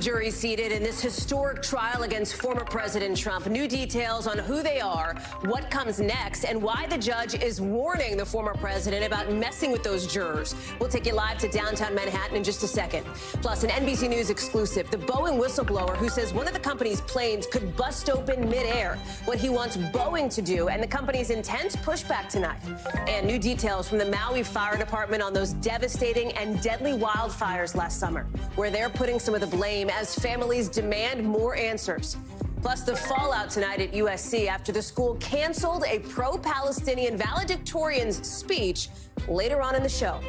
jury seated in this historic trial against former President Trump. New details on who they are, what comes next, and why the judge is warning the former president about messing with those jurors. We'll take you live to downtown Manhattan in just a second. Plus, an NBC News exclusive, the Boeing whistleblower who says one of the company's planes could bust open midair, what he wants Boeing to do, and the company's intense pushback tonight. And new details from the Maui Fire Department on those devastating and deadly wildfires last summer, where they're putting some of the blame as families demand more answers. Plus, the fallout tonight at USC after the school canceled a pro-Palestinian valedictorian's speech later on in the show.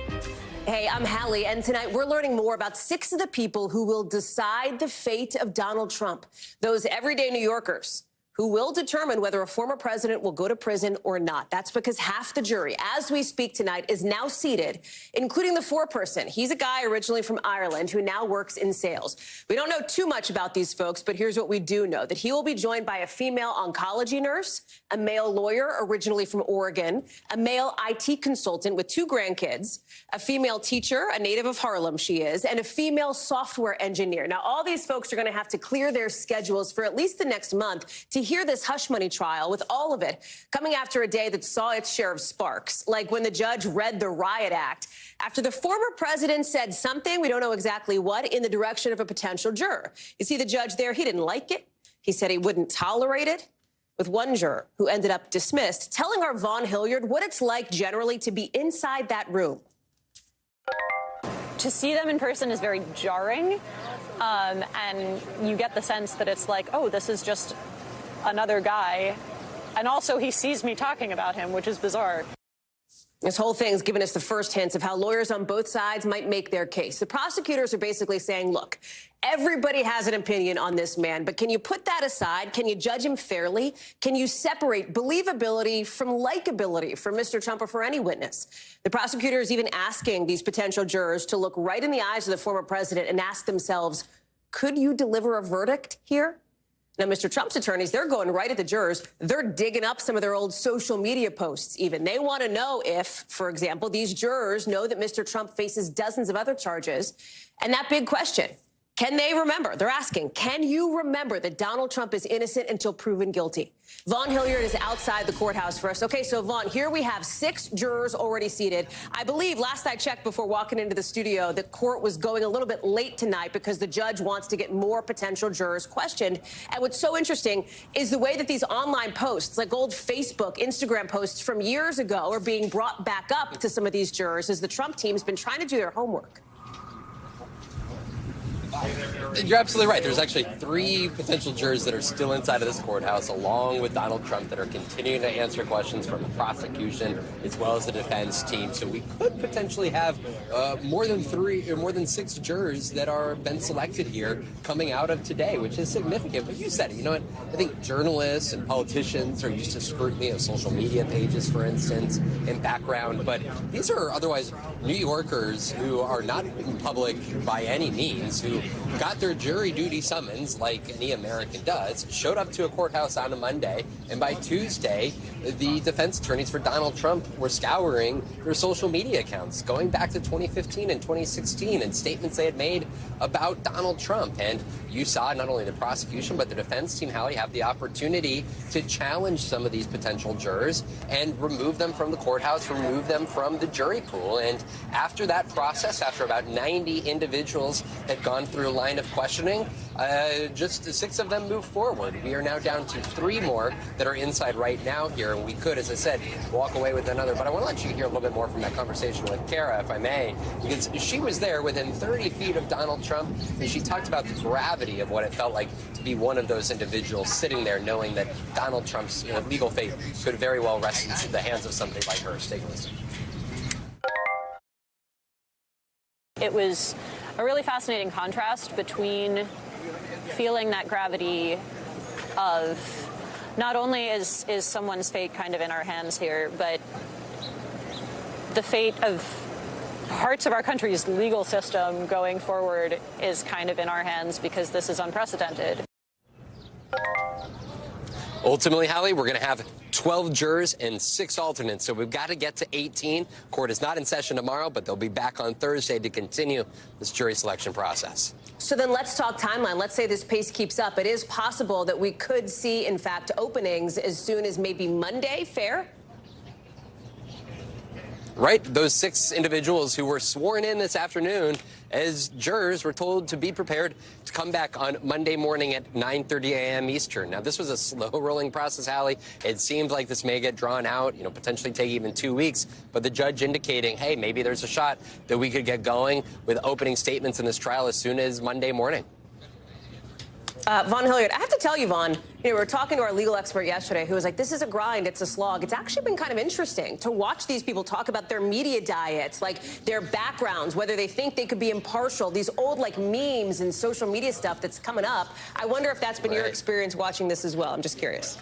Hey, I'm Hallie, and tonight we're learning more about 6 of the people who will decide the fate of Donald Trump, those everyday New Yorkers who will determine whether a former president will go to prison or not. That's because half the jury, as we speak tonight, is now seated, including the foreperson. He's a guy originally from Ireland who now works in sales. We don't know too much about these folks, but here's what we do know, that he will be joined by a female oncology nurse, a male lawyer originally from Oregon, a male IT consultant with 2 grandkids, a female teacher, a native of Harlem she is, and a female software engineer. Now, all these folks are going to have to clear their schedules for at least the next month to hear this hush money trial, with all of it coming after a day that saw its share of sparks, like when the judge read the Riot Act after the former president said something, we don't know exactly what, in the direction of a potential juror. You see the judge there, he didn't like it. He said he wouldn't tolerate it, with one juror who ended up dismissed, telling our Vaughn Hilliard what it's like generally to be inside that room. To see them in person is very jarring, and you get the sense that it's like, oh, this is just another guy, and also he sees me talking about him, which is bizarre. This whole thing's given us the first hints of how lawyers on both sides might make their case. The prosecutors are basically saying, look, everybody has an opinion on this man, but can you put that aside? Can you judge him fairly? Can you separate believability from likability for Mr. Trump or for any witness? The prosecutor is even asking these potential jurors to look right in the eyes of the former president and ask themselves, could you deliver a verdict here? Now, Mr. Trump's attorneys, they're going right at the jurors. They're digging up some of their old social media posts even. They want to know if, for example, these jurors know that Mr. Trump faces dozens of other charges. And that big question, can they remember? They're asking, can you remember that Donald Trump is innocent until proven guilty? Vaughn Hilliard is outside the courthouse for us. Okay, so Vaughn, here we have 6 jurors already seated. I believe, last I checked before walking into the studio, the court was going a little bit late tonight because the judge wants to get more potential jurors questioned. And what's so interesting is the way that these online posts, like old Facebook, Instagram posts from years ago, are being brought back up to some of these jurors as the Trump team's been trying to do their homework. You're absolutely right. There's actually 3 potential jurors that are still inside of this courthouse, along with Donald Trump, that are continuing to answer questions from the prosecution as well as the defense team. So we could potentially have more than 3 or more than 6 jurors that are been selected here coming out of today, which is significant. But you said it. You know what? I think journalists and politicians are used to scrutiny of social media pages, for instance, in background. But these are otherwise New Yorkers who are not in public by any means, who got their jury duty summons, like any American does, showed up to a courthouse on a Monday, and by Tuesday, the defense attorneys for Donald Trump were scouring their social media accounts, going back to 2015 and 2016, and statements they had made about Donald Trump. And you saw not only the prosecution, but the defense team, Hallie, have the opportunity to challenge some of these potential jurors and remove them from the courthouse, remove them from the jury pool. And after that process, after about 90 individuals had gone through a line of questioning, just 6 of them moved forward. We are now down to 3 more that are inside right now here. And we could, as I said, walk away with another. But I want to let you hear a little bit more from that conversation with Kara, if I may, because she was there within 30 feet of Donald Trump, and she talked about the gravity of what it felt like to be one of those individuals sitting there knowing that Donald Trump's legal fate could very well rest in the hands of somebody like her. Stay close. It was a really fascinating contrast between feeling that gravity of not only is someone's fate kind of in our hands here, but the fate of parts of our country's legal system going forward is kind of in our hands because this is unprecedented. Ultimately, Hallie, we're going to have 12 jurors and 6 alternates. So we've got to get to 18. Court is not in session tomorrow, but they'll be back on Thursday to continue this jury selection process. So then let's talk timeline. Let's say this pace keeps up. It is possible that we could see, in fact, openings as soon as maybe Monday. Fair? Right. Those 6 individuals who were sworn in this afternoon as jurors were told to be prepared to come back on Monday morning at 9:30 a.m. Eastern. Now, this was a slow-rolling process, Hallie. It seemed like this may get drawn out, potentially take even 2 weeks. But the judge indicating, hey, maybe there's a shot that we could get going with opening statements in this trial as soon as Monday morning. Vaughn Hilliard, I have to tell you, Vaughn, we were talking to our legal expert yesterday who was like, this is a grind, it's a slog. It's actually been kind of interesting to watch these people talk about their media diets, like their backgrounds, whether they think they could be impartial, these old memes and social media stuff that's coming up. I wonder if that's been your experience watching this as well. I'm just curious.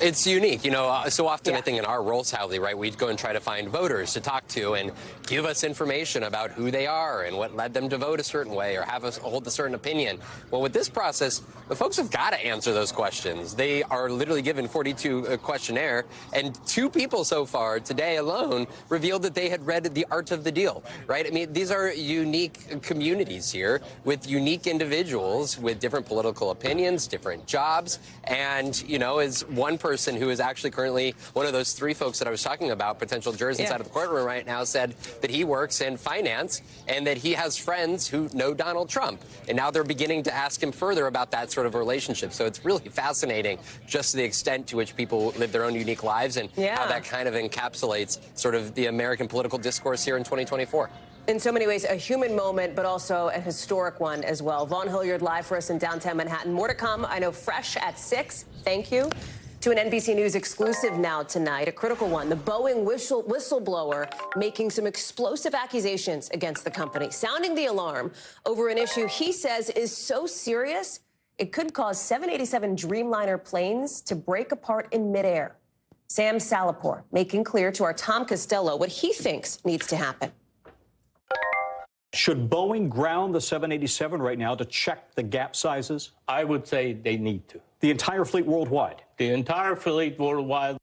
It's unique. So often I think in our roles, Hallie, right, we'd go and try to find voters to talk to and give us information about who they are and what led them to vote a certain way or have us hold a certain opinion. Well, with this process, the folks have got to answer those questions. They are literally given 42 questionnaire, and 2 people so far today alone revealed that they had read The Art of the Deal, right? I mean, these are unique communities here with unique individuals with different political opinions, different jobs, and, as one person who is actually currently one of those 3 folks that I was talking about, potential jurors inside of the courtroom right now, said that he works in finance and that he has friends who know Donald Trump. And now they're beginning to ask him further about that sort of relationship. So it's really fascinating just the extent to which people live their own unique lives and how that kind of encapsulates sort of the American political discourse here in 2024. In so many ways, a human moment, but also a historic one as well. Vaughn Hilliard live for us in downtown Manhattan. More to come, I know, fresh at 6. Thank you. To an NBC News exclusive now tonight, a critical one. The Boeing whistleblower making some explosive accusations against the company, sounding the alarm over an issue he says is so serious it could cause 787 Dreamliner planes to break apart in midair. Sam Salapore making clear to our Tom Costello what he thinks needs to happen. Should Boeing ground the 787 right now to check the gap sizes? I would say they need to. The entire fleet worldwide? The entire fleet worldwide.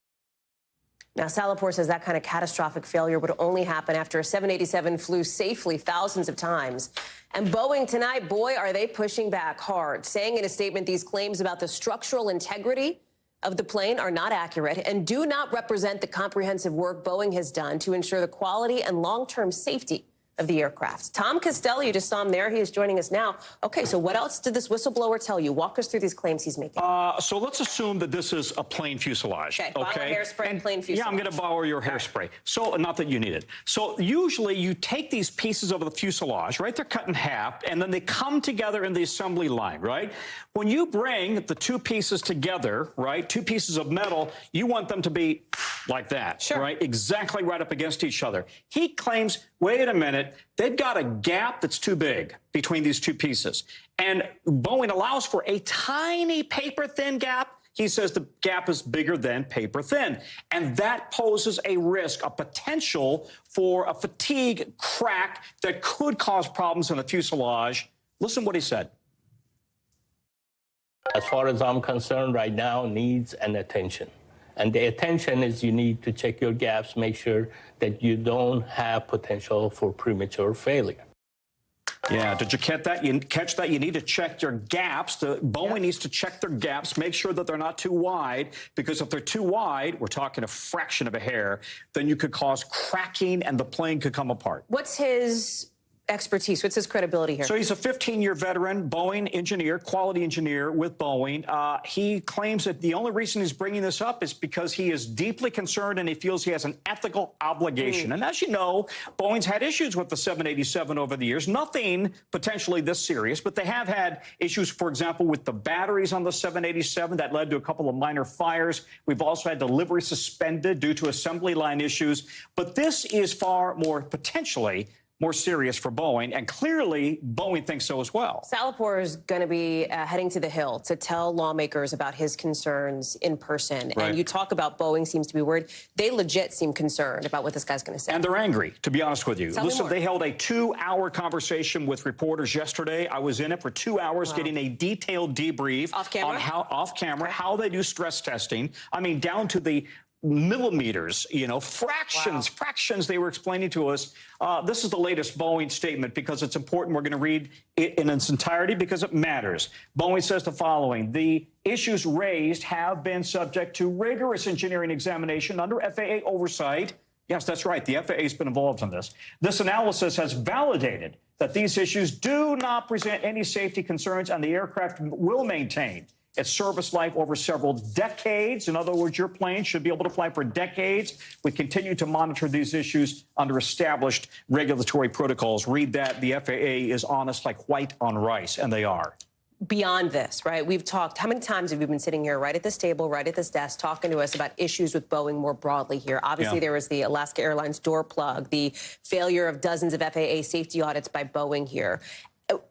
Now, Salapore says that kind of catastrophic failure would only happen after a 787 flew safely thousands of times. And Boeing tonight, boy, are they pushing back hard, saying in a statement these claims about the structural integrity of the plane are not accurate and do not represent the comprehensive work Boeing has done to ensure the quality and long-term safety of the aircraft. Tom Costello, you just saw him there. He is joining us now. Okay, so what else did this whistleblower tell you? Walk us through these claims he's making. So let's assume that this is a plain fuselage. Okay, bottle of hairspray and plain fuselage. Yeah, I'm going to borrow your hairspray. So, not that you need it. So, usually you take these pieces of the fuselage, right? They're cut in half, and then they come together in the assembly line, right? When you bring the 2 pieces together, right, 2 pieces of metal, you want them to be like that, right? Exactly right up against each other. He claims, wait a minute, they've got a gap that's too big between these 2 pieces. And Boeing allows for a tiny paper-thin gap. He says the gap is bigger than paper-thin. And that poses a risk, a potential for a fatigue crack that could cause problems in the fuselage. Listen what he said. As far as I'm concerned right now, needs an attention. And the attention is you need to check your gaps, make sure that you don't have potential for premature failure. Yeah, did you catch that? You need to check your gaps. Boeing needs to check their gaps, make sure that they're not too wide, because if they're too wide, we're talking a fraction of a hair, then you could cause cracking and the plane could come apart. What's his expertise? What's his credibility here? So he's a 15-year veteran, Boeing engineer, quality engineer with Boeing. He claims that the only reason he's bringing this up is because he is deeply concerned and he feels he has an ethical obligation. And as you know, Boeing's had issues with the 787 over the years. Nothing potentially this serious, but they have had issues, for example, with the batteries on the 787 that led to a couple of minor fires. We've also had delivery suspended due to assembly line issues. But this is far more potentially more serious for Boeing, and clearly Boeing thinks so as well. Salapur is going to be heading to the Hill to tell lawmakers about his concerns in person. Right. And you talk about Boeing seems to be worried. They legit seem concerned about what this guy's going to say. And they're angry, to be honest with you. Tell me Listen, more. they held a 2-hour conversation with reporters yesterday. I was in it for 2 hours getting a detailed debrief Off camera? on how they do stress testing. I mean, down to the millimeters, fractions they were explaining to us. This is the latest Boeing statement because it's important. We're going to read it in its entirety because it matters. Boeing says the following: the issues raised have been subject to rigorous engineering examination under FAA oversight. Yes, that's right. The FAA has been involved in this. This analysis has validated that these issues do not present any safety concerns and the aircraft will maintain its service life over several decades. In other words, your plane should be able to fly for decades. We continue to monitor these issues under established regulatory protocols. Read that. The FAA is honest like white on rice, and they are. Beyond this, right, we've talked, how many times have you been sitting here right at this table, right at this desk, talking to us about issues with Boeing more broadly here? Obviously, there was the Alaska Airlines door plug, the failure of dozens of FAA safety audits by Boeing here.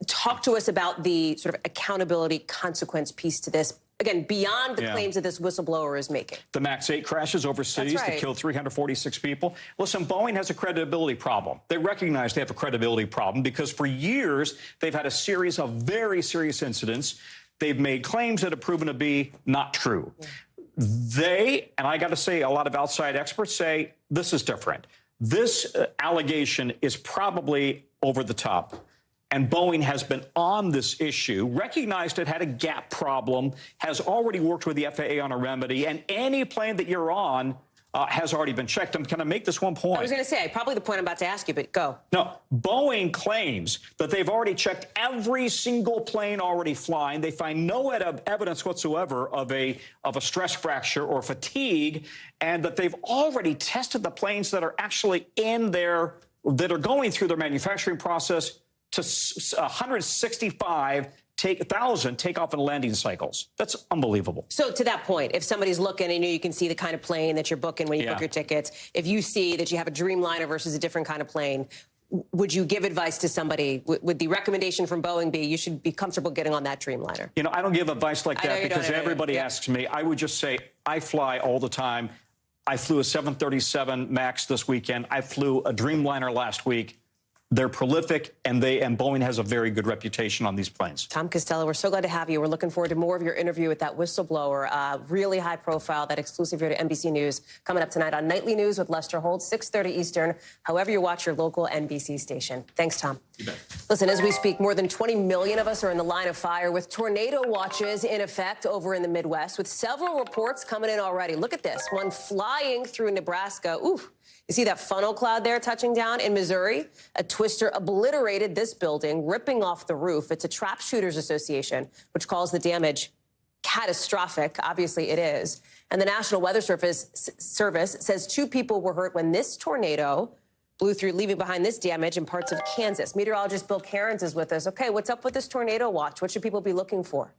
Talk to us about the sort of accountability consequence piece to this. Again, beyond the claims that this whistleblower is making. The MAX 8 crashes overseas that killed 346 people. Listen, Boeing has a credibility problem. They recognize they have a credibility problem because for years they've had a series of very serious incidents. They've made claims that have proven to be not true. They, and I got to say, a lot of outside experts say this is different. This allegation is probably over the top. And Boeing has been on this issue, recognized it had a gap problem, has already worked with the FAA on a remedy, and any plane that you're on has already been checked. I'm going to make this one point. I was going to say, probably the point I'm about to ask you, but go. No, Boeing claims that they've already checked every single plane already flying. They find no evidence whatsoever of a stress fracture or fatigue, and that they've already tested the planes that are actually in there, that are going through their manufacturing process to 165,000 takeoff and landing cycles. That's unbelievable. So to that point, if somebody's looking and you can see the kind of plane that you're booking when you book your tickets, if you see that you have a Dreamliner versus a different kind of plane, would you give advice to somebody? Would the recommendation from Boeing be you should be comfortable getting on that Dreamliner? You know, I don't give advice like that because everybody asks me. I would just say I fly all the time. I flew a 737 MAX this weekend. I flew a Dreamliner last week. They're prolific, and Boeing has a very good reputation on these planes. Tom Costello, we're so glad to have you. We're looking forward to more of your interview with that whistleblower. Really high profile, that exclusive here to NBC News, coming up tonight on Nightly News with Lester Holt, 6:30 Eastern, however you watch your local NBC station. Thanks, Tom. You bet. Listen, as we speak, more than 20 million of us are in the line of fire with tornado watches in effect over in the Midwest, with several reports coming in already. Look at this, one flying through Nebraska. Ooh. You see that funnel cloud there touching down in Missouri? A twister obliterated this building, ripping off the roof. It's a Trap Shooters Association, which calls the damage catastrophic. Obviously, it is. And the National Weather Service says 2 people were hurt when this tornado blew through, leaving behind this damage in parts of Kansas. Meteorologist Bill Cairns is with us. Okay, what's up with this tornado watch? What should people be looking for?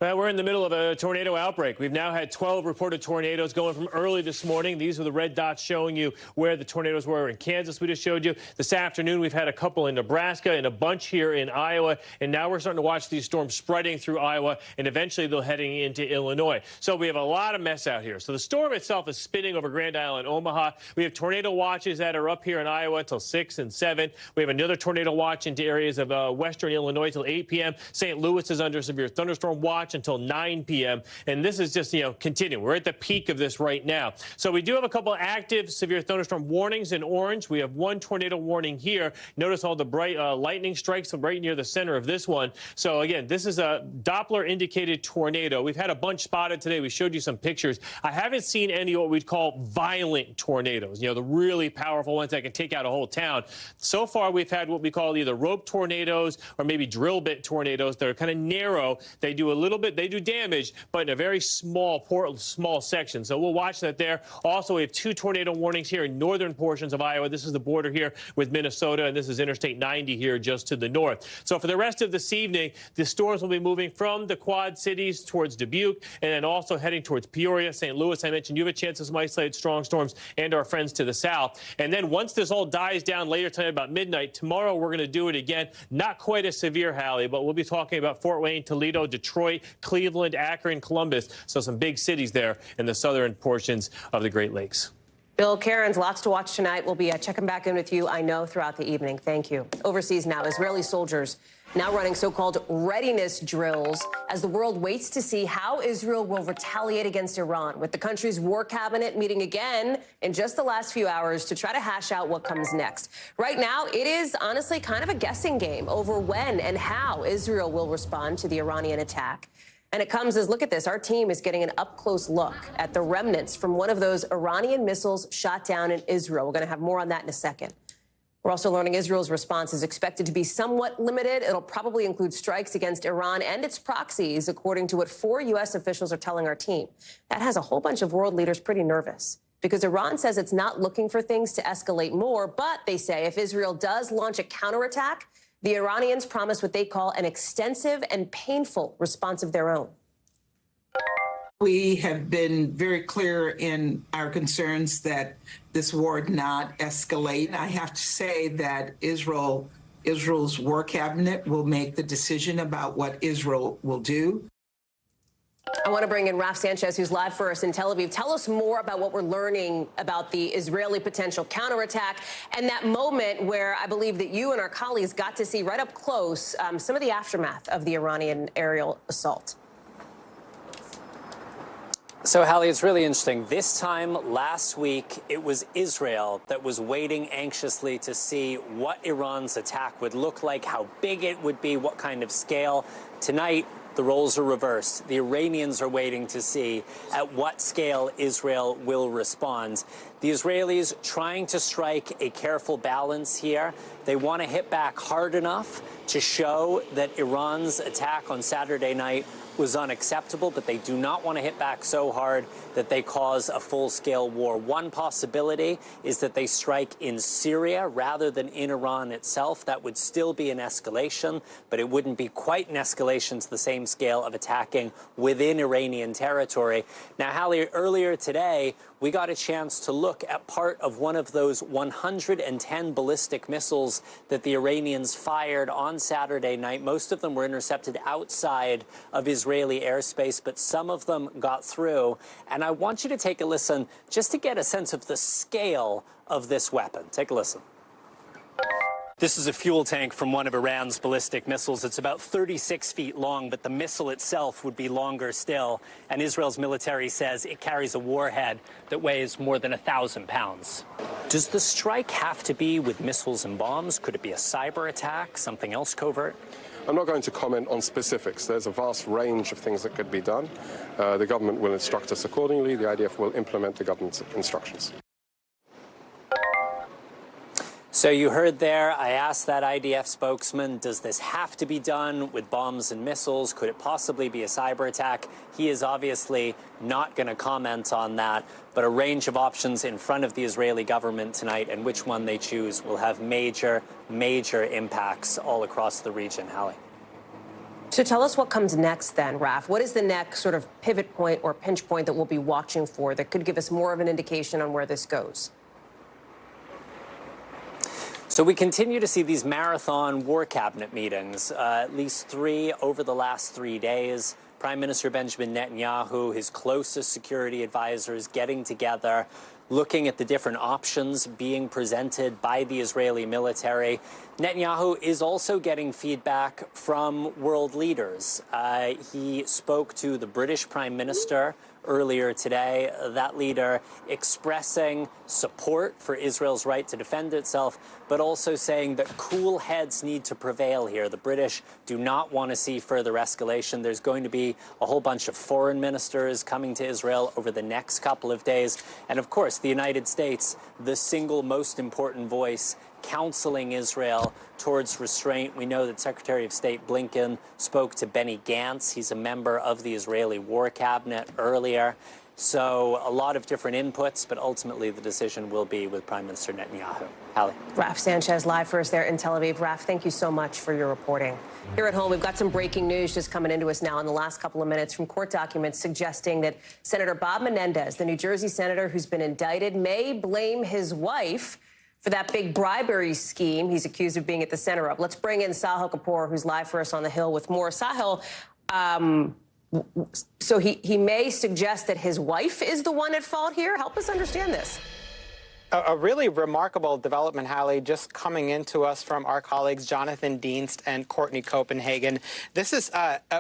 Well, we're in the middle of a tornado outbreak. We've now had 12 reported tornadoes going from early this morning. These are the red dots showing you where the tornadoes were in Kansas. We just showed you. This afternoon, we've had a couple in Nebraska and a bunch here in Iowa. And now we're starting to watch these storms spreading through Iowa, and eventually they're heading into Illinois. So we have a lot of mess out here. So the storm itself is spinning over Grand Island, Omaha. We have tornado watches that are up here in Iowa until 6 and 7. We have another tornado watch into areas of western Illinois till 8 p.m. St. Louis is under severe thunderstorm watch until 9 p.m. And this is just, continuing. We're at the peak of this right now. So we do have a couple active severe thunderstorm warnings in orange. We have one tornado warning here. Notice all the bright lightning strikes right near the center of this one. So again, this is a Doppler indicated tornado. We've had a bunch spotted today. We showed you some pictures. I haven't seen any what we'd call violent tornadoes, the really powerful ones that can take out a whole town. So far, we've had what we call either rope tornadoes or maybe drill bit tornadoes that are kind of narrow. They do a little bit bit, they do damage, but in a very small section. So we'll watch that there. Also, we have 2 tornado warnings here in northern portions of Iowa. This is the border here with Minnesota, and this is Interstate 90 here just to the north. So for the rest of this evening, the storms will be moving from the Quad Cities towards Dubuque, and then also heading towards Peoria, St. Louis. I mentioned you have a chance of some isolated strong storms, and our friends to the south. And then once this all dies down later tonight about midnight, tomorrow we're going to do it again. Not quite as severe, Hallie, but we'll be talking about Fort Wayne, Toledo, Detroit, Cleveland, Akron, Columbus. So some big cities there in the southern portions of the Great Lakes. Bill Cairns, lots to watch tonight. We'll be checking back in with you, I know, throughout the evening. Thank you. Overseas now, Israeli soldiers now running so-called readiness drills as the world waits to see how Israel will retaliate against Iran, with the country's war cabinet meeting again in just the last few hours to try to hash out what comes next. Right now, it is honestly kind of a guessing game over when and how Israel will respond to the Iranian attack. And it comes as, look at this, our team is getting an up-close look at the remnants from one of those Iranian missiles shot down in Israel. We're going to have more on that in a second. We're also learning Israel's response is expected to be somewhat limited. It'll probably include strikes against Iran and its proxies, according to what 4 U.S. officials are telling our team. That has a whole bunch of world leaders pretty nervous, because Iran says it's not looking for things to escalate more, but they say if Israel does launch a counterattack, the Iranians promise what they call an extensive and painful response of their own. We have been very clear in our concerns that this war not escalate. I have to say that Israel's war cabinet will make the decision about what Israel will do. I want to bring in Raf Sanchez, who's live for us in Tel Aviv. Tell us more about what we're learning about the Israeli potential counterattack and that moment where I believe that you and our colleagues got to see right up close some of the aftermath of the Iranian aerial assault. So, Hallie, it's really interesting. This time last week, it was Israel that was waiting anxiously to see what Iran's attack would look like, how big it would be, what kind of scale. Tonight, the roles are reversed. The Iranians are waiting to see at what scale Israel will respond. The Israelis trying to strike a careful balance here. They want to hit back hard enough to show that Iran's attack on Saturday night was unacceptable, but they do not want to hit back so hard that they cause a full-scale war. One possibility is that they strike in Syria rather than in Iran itself. That would still be an escalation, but it wouldn't be quite an escalation to the same scale of attacking within Iranian territory. Now, Hallie, earlier today, we got a chance to look at part of one of those 110 ballistic missiles that the Iranians fired on Saturday night. Most of them were intercepted outside of Israeli airspace, but some of them got through. And I want you to take a listen just to get a sense of the scale of this weapon. Take a listen. This is a fuel tank from one of Iran's ballistic missiles. It's about 36 feet long, but the missile itself would be longer still. And Israel's military says it carries a warhead that weighs more than 1,000 pounds. Does the strike have to be with missiles and bombs? Could it be a cyber attack, something else covert? I'm not going to comment on specifics. There's a vast range of things that could be done. The government will instruct us accordingly. The IDF will implement the government's instructions. So you heard there, I asked that IDF spokesman, does this have to be done with bombs and missiles? Could it possibly be a cyber attack? He is obviously not going to comment on that, but a range of options in front of the Israeli government tonight, and which one they choose will have major, major impacts all across the region. Hallie. So tell us what comes next then, Raf. What is the next sort of pivot point or pinch point that we'll be watching for that could give us more of an indication on where this goes? So we continue to see these marathon war cabinet meetings, at least 3 over the last 3 days. Prime Minister Benjamin Netanyahu, his closest security advisors getting together, looking at the different options being presented by the Israeli military. Netanyahu is also getting feedback from world leaders. He spoke to the British Prime Minister earlier today, that leader expressing support for Israel's right to defend itself, but also saying that cool heads need to prevail here. The British do not want to see further escalation. There's going to be a whole bunch of foreign ministers coming to Israel over the next couple of days. And of course, the United States, the single most important voice counseling Israel towards restraint. We know that Secretary of State Blinken spoke to Benny Gantz. He's a member of the Israeli War Cabinet earlier. So a lot of different inputs, but ultimately the decision will be with Prime Minister Netanyahu. Hallie. Raf Sanchez live for us there in Tel Aviv. Raf, thank you so much for your reporting. Here at home, we've got some breaking news just coming into us now in the last couple of minutes from court documents suggesting that Senator Bob Menendez, the New Jersey senator who's been indicted, may blame his wife for that big bribery scheme he's accused of being at the center of. Let's bring in Sahil Kapoor, who's live for us on the Hill with more. Sahil, so he may suggest that his wife is the one at fault here? Help us understand this. A really remarkable development, Hallie, just coming into us from our colleagues Jonathan Dienst and Courtney Copenhagen. This is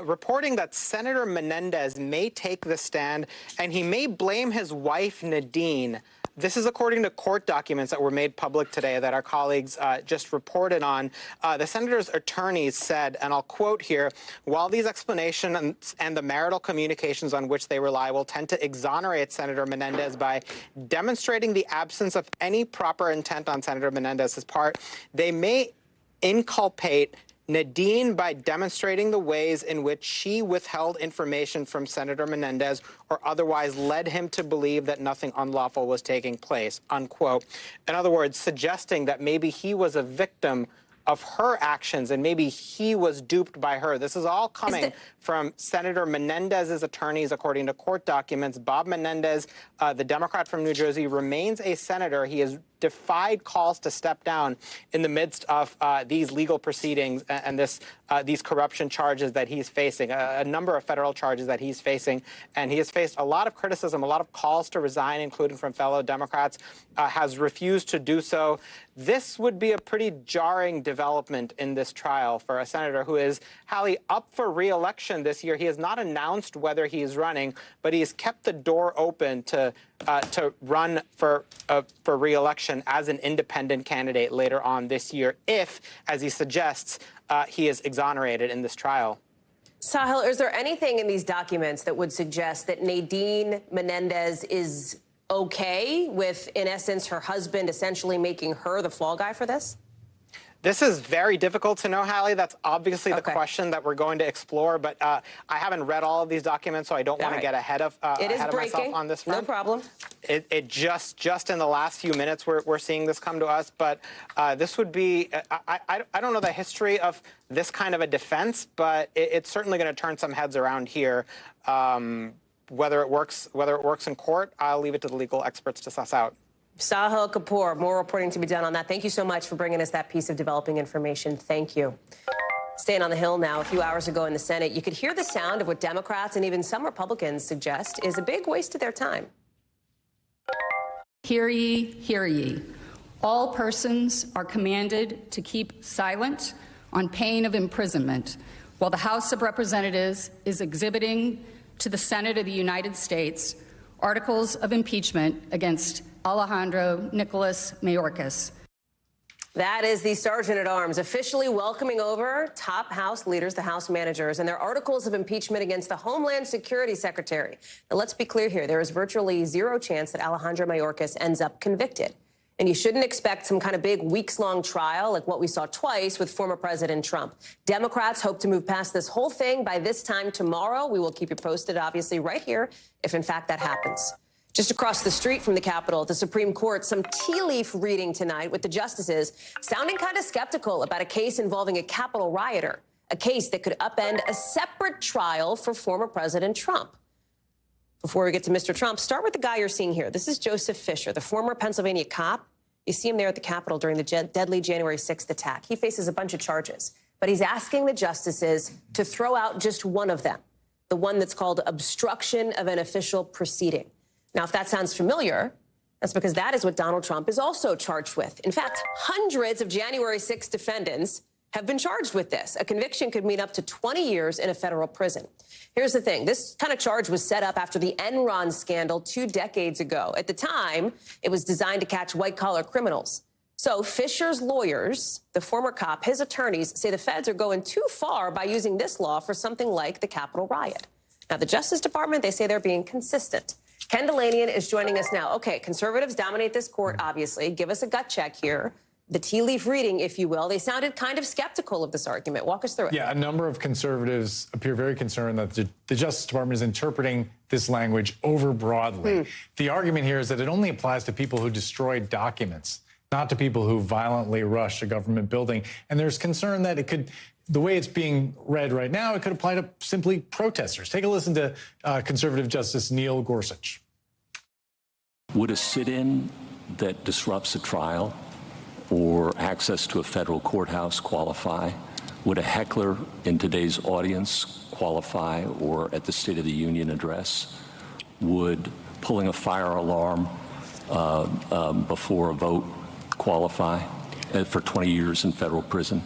reporting that Senator Menendez may take the stand and he may blame his wife, Nadine. This is according to court documents that were made public today that our colleagues just reported on. The senator's attorneys said, and I'll quote here, while these explanations and the marital communications on which they rely will tend to exonerate Senator Menendez by demonstrating the absence of any proper intent on Senator Menendez's part, they may inculpate Nadine by demonstrating the ways in which she withheld information from Senator Menendez or otherwise led him to believe that nothing unlawful was taking place, unquote. In other words, suggesting that maybe he was a victim of her actions and maybe he was duped by her. This is all coming from Senator Menendez's attorneys, according to court documents. Bob Menendez, the Democrat from New Jersey, remains a senator. He has defied calls to step down in the midst of these legal proceedings and these corruption charges that he's facing, a number of federal charges that he's facing. And he has faced a lot of criticism, a lot of calls to resign, including from fellow Democrats, has refused to do so. This would be a pretty jarring development in this trial for a senator who is, Hallie, up for re-election this year. He has not announced whether he is running, but he has kept the door open to run for re-election as an independent candidate later on this year if, as he suggests, he is exonerated in this trial. Sahil, is there anything in these documents that would suggest that Nadine Menendez is okay with, in essence, her husband essentially making her the fall guy for this? This is very difficult to know, Hallie. That's obviously the question that we're going to explore, but I haven't read all of these documents, so I don't want to get ahead of myself on this front. No problem. It just in the last few minutes we're seeing this come to us, but this would be I don't know the history of this kind of a defense, but it's certainly going to turn some heads around here. Whether it works in court, I'll leave it to the legal experts to suss out. Sahil Kapoor, more reporting to be done on that. Thank you so much for bringing us that piece of developing information. Thank you. Staying on the Hill now, a few hours ago in the Senate, you could hear the sound of what Democrats and even some Republicans suggest is a big waste of their time. Hear ye, hear ye. All persons are commanded to keep silent on pain of imprisonment while the House of Representatives is exhibiting to the Senate of the United States articles of impeachment against Alejandro Nicolas Mayorkas. That is the Sergeant-at-Arms officially welcoming over top House leaders, the House managers, and their articles of impeachment against the Homeland Security Secretary. Now, let's be clear here. There is virtually zero chance that Alejandro Mayorkas ends up convicted. And you shouldn't expect some kind of big weeks-long trial like what we saw twice with former President Trump. Democrats hope to move past this whole thing by this time tomorrow. We will keep you posted, obviously, right here, if in fact that happens. Just across the street from the Capitol, the Supreme Court, some tea leaf reading tonight with the justices sounding kind of skeptical about a case involving a Capitol rioter, a case that could upend a separate trial for former President Trump. Before we get to Mr. Trump, start with the guy you're seeing here. This is Joseph Fisher, the former Pennsylvania cop. You see him there at the Capitol during the deadly January 6th attack. He faces a bunch of charges, but he's asking the justices to throw out just one of them, the one that's called obstruction of an official proceeding. Now, if that sounds familiar, that's because that is what Donald Trump is also charged with. In fact, hundreds of January 6 defendants have been charged with this. A conviction could mean up to 20 years in a federal prison. Here's the thing. This kind of charge was set up after the Enron scandal 2 decades ago. At the time, it was designed to catch white-collar criminals. So Fisher's lawyers, the former cop, his attorneys, say the feds are going too far by using this law for something like the Capitol riot. Now, the Justice Department, they say they're being consistent. Ken Delanian is joining us now. Okay, conservatives dominate this court, obviously. Give us a gut check here. the tea leaf reading, if you will. They sounded kind of skeptical of this argument. Walk us through it. Yeah, a number of conservatives appear very concerned that the Justice Department is interpreting this language over broadly. The argument here is that it only applies to people who destroy documents, not to people who violently rush a government building. And there's concern that it could, the way it's being read right now, it could apply to simply protesters. Take a listen to conservative Justice Neil Gorsuch. Would a sit-in that disrupts a trial or access to a federal courthouse qualify? Would a heckler in today's audience qualify, or at the State of the Union address? Would pulling a fire alarm before a vote qualify for 20 years in federal prison?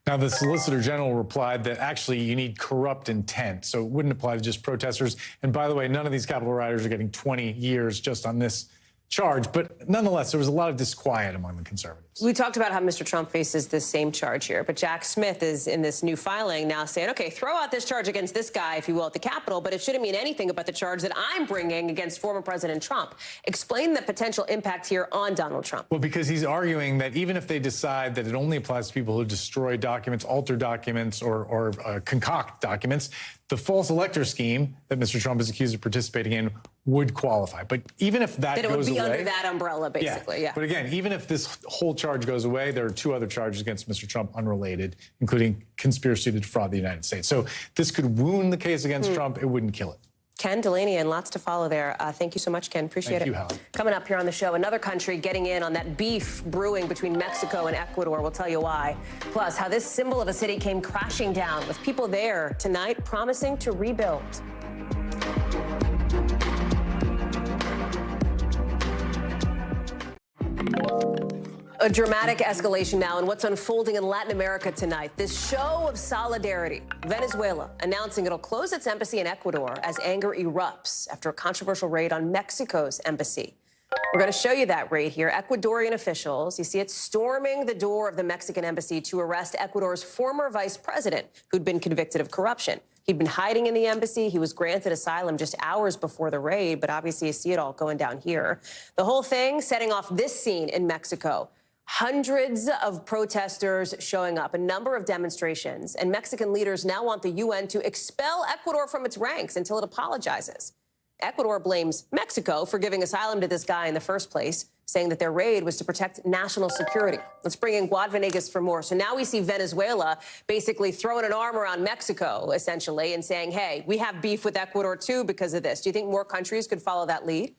Now, the Solicitor General replied that actually you need corrupt intent, so it wouldn't apply to just protesters. And by the way, none of these Capitol rioters are getting 20 years just on this charge. But nonetheless, there was a lot of disquiet among the conservatives. We talked about how Mr. Trump faces this same charge here, but Jack Smith is in this new filing now saying, okay, throw out this charge against this guy, if you will, at the Capitol, but it shouldn't mean anything about the charge that I'm bringing against former President Trump. Explain the potential impact here on Donald Trump. Well, because he's arguing that even if they decide that it only applies to people who destroy documents, alter documents, or concoct documents, the false elector scheme that Mr. Trump is accused of participating in would qualify. But even if that goes away... That it would be under that umbrella, basically, yeah. But again, even if this whole charge goes away, there are two other charges against Mr. Trump unrelated, including conspiracy to defraud the United States. So this could wound the case against Trump. It wouldn't kill it. Ken Delaney, and lots to follow there. Thank you so much, Ken. Appreciate it. Thank you, Hallie. Coming up here on the show, another country getting in on that beef brewing between Mexico and Ecuador. We'll tell you why. Plus, how this symbol of a city came crashing down with people there tonight promising to rebuild. A dramatic escalation now in what's unfolding in Latin America tonight. This show of solidarity. Venezuela announcing it'll close its embassy in Ecuador as anger erupts after a controversial raid on Mexico's embassy. We're going to show you that raid here. Ecuadorian officials, you see it, storming the door of the Mexican embassy to arrest Ecuador's former vice president, who'd been convicted of corruption. He'd been hiding in the embassy. He was granted asylum just hours before the raid, but obviously you see it all going down here. The whole thing setting off this scene in Mexico. Hundreds of protesters showing up, a number of demonstrations, and Mexican leaders now want the UN to expel Ecuador from its ranks until it apologizes. Ecuador blames Mexico for giving asylum to this guy in the first place, saying that their raid was to protect national security. Let's bring in Guad Venegas for more. So now we see Venezuela basically throwing an arm around Mexico, essentially, and saying, hey, we have beef with Ecuador, too, because of this. Do you think more countries could follow that lead?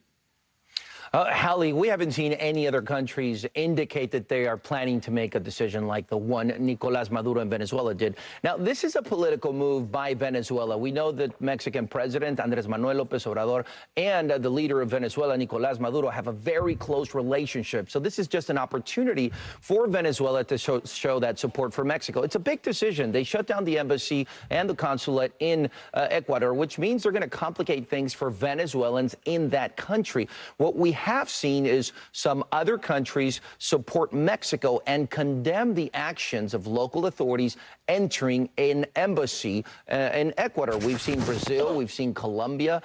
Hallie, we haven't seen any other countries indicate that they are planning to make a decision like the one Nicolás Maduro in Venezuela did. Now, this is a political move by Venezuela. We know that Mexican President Andrés Manuel López Obrador and the leader of Venezuela, Nicolás Maduro, have a very close relationship. So this is just an opportunity for Venezuela to show that support for Mexico. It's a big decision. They shut down the embassy and the consulate in Ecuador, which means they're going to complicate things for Venezuelans in that country. What we have seen is some other countries support Mexico and condemn the actions of local authorities entering an embassy in Ecuador. We've seen Brazil, we've seen Colombia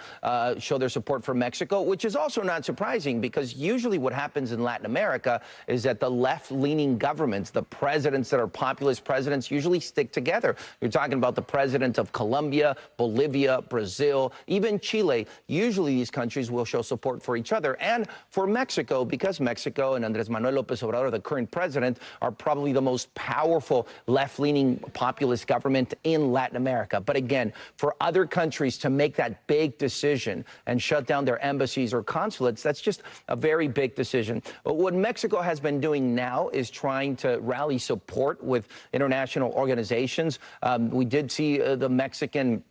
show their support for Mexico, which is also not surprising because usually what happens in Latin America is that the left-leaning governments, the presidents that are populist presidents, usually stick together. You're talking about the president of Colombia, Bolivia, Brazil, even Chile. Usually these countries will show support for each other. And for Mexico, because Mexico and Andrés Manuel López Obrador, the current president, are probably the most powerful left-leaning populist government in Latin America. But again, for other countries to make that big decision and shut down their embassies or consulates, that's just a very big decision. But what Mexico has been doing now is trying to rally support with international organizations. We did see the Mexican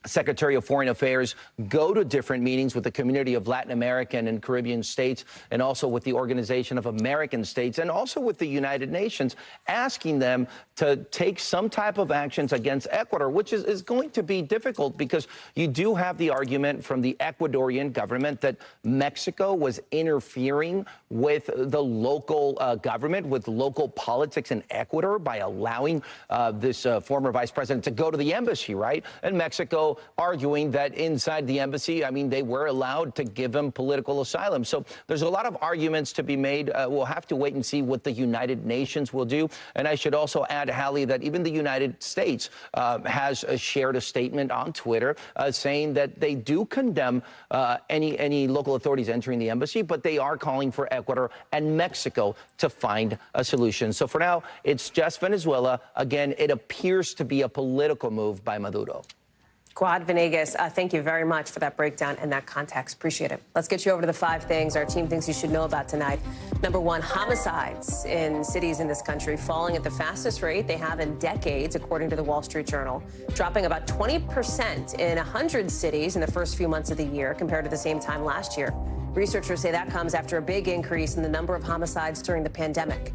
Secretary of Foreign Affairs go to different meetings with the community of Latin American and Caribbean states, and also with the Organization of American States, and also with the United Nations, asking them to take some type of actions against Ecuador, which is going to be difficult because you do have the argument from the Ecuadorian government that Mexico was interfering with the local government, with local politics in Ecuador by allowing this former vice president to go to the embassy, right? And Mexico Maduro arguing that inside the embassy, I mean, they were allowed to give him political asylum. So there's a lot of arguments to be made. We'll have to wait and see what the United Nations will do. And I should also add, Hallie, that even the United States has shared a statement on Twitter saying that they do condemn any local authorities entering the embassy, but they are calling for Ecuador and Mexico to find a solution. So for now, it's just Venezuela. Again, it appears to be a political move by Maduro. Quad Venegas, thank you very much for that breakdown and that context. Appreciate it. Let's get you over to the 5 things our team thinks you should know about tonight. Number 1, homicides in cities in this country falling at the fastest rate they have in decades, according to the Wall Street Journal, dropping about 20% in 100 cities in the first few months of the year compared to the same time last year. Researchers say that comes after a big increase in the number of homicides during the pandemic.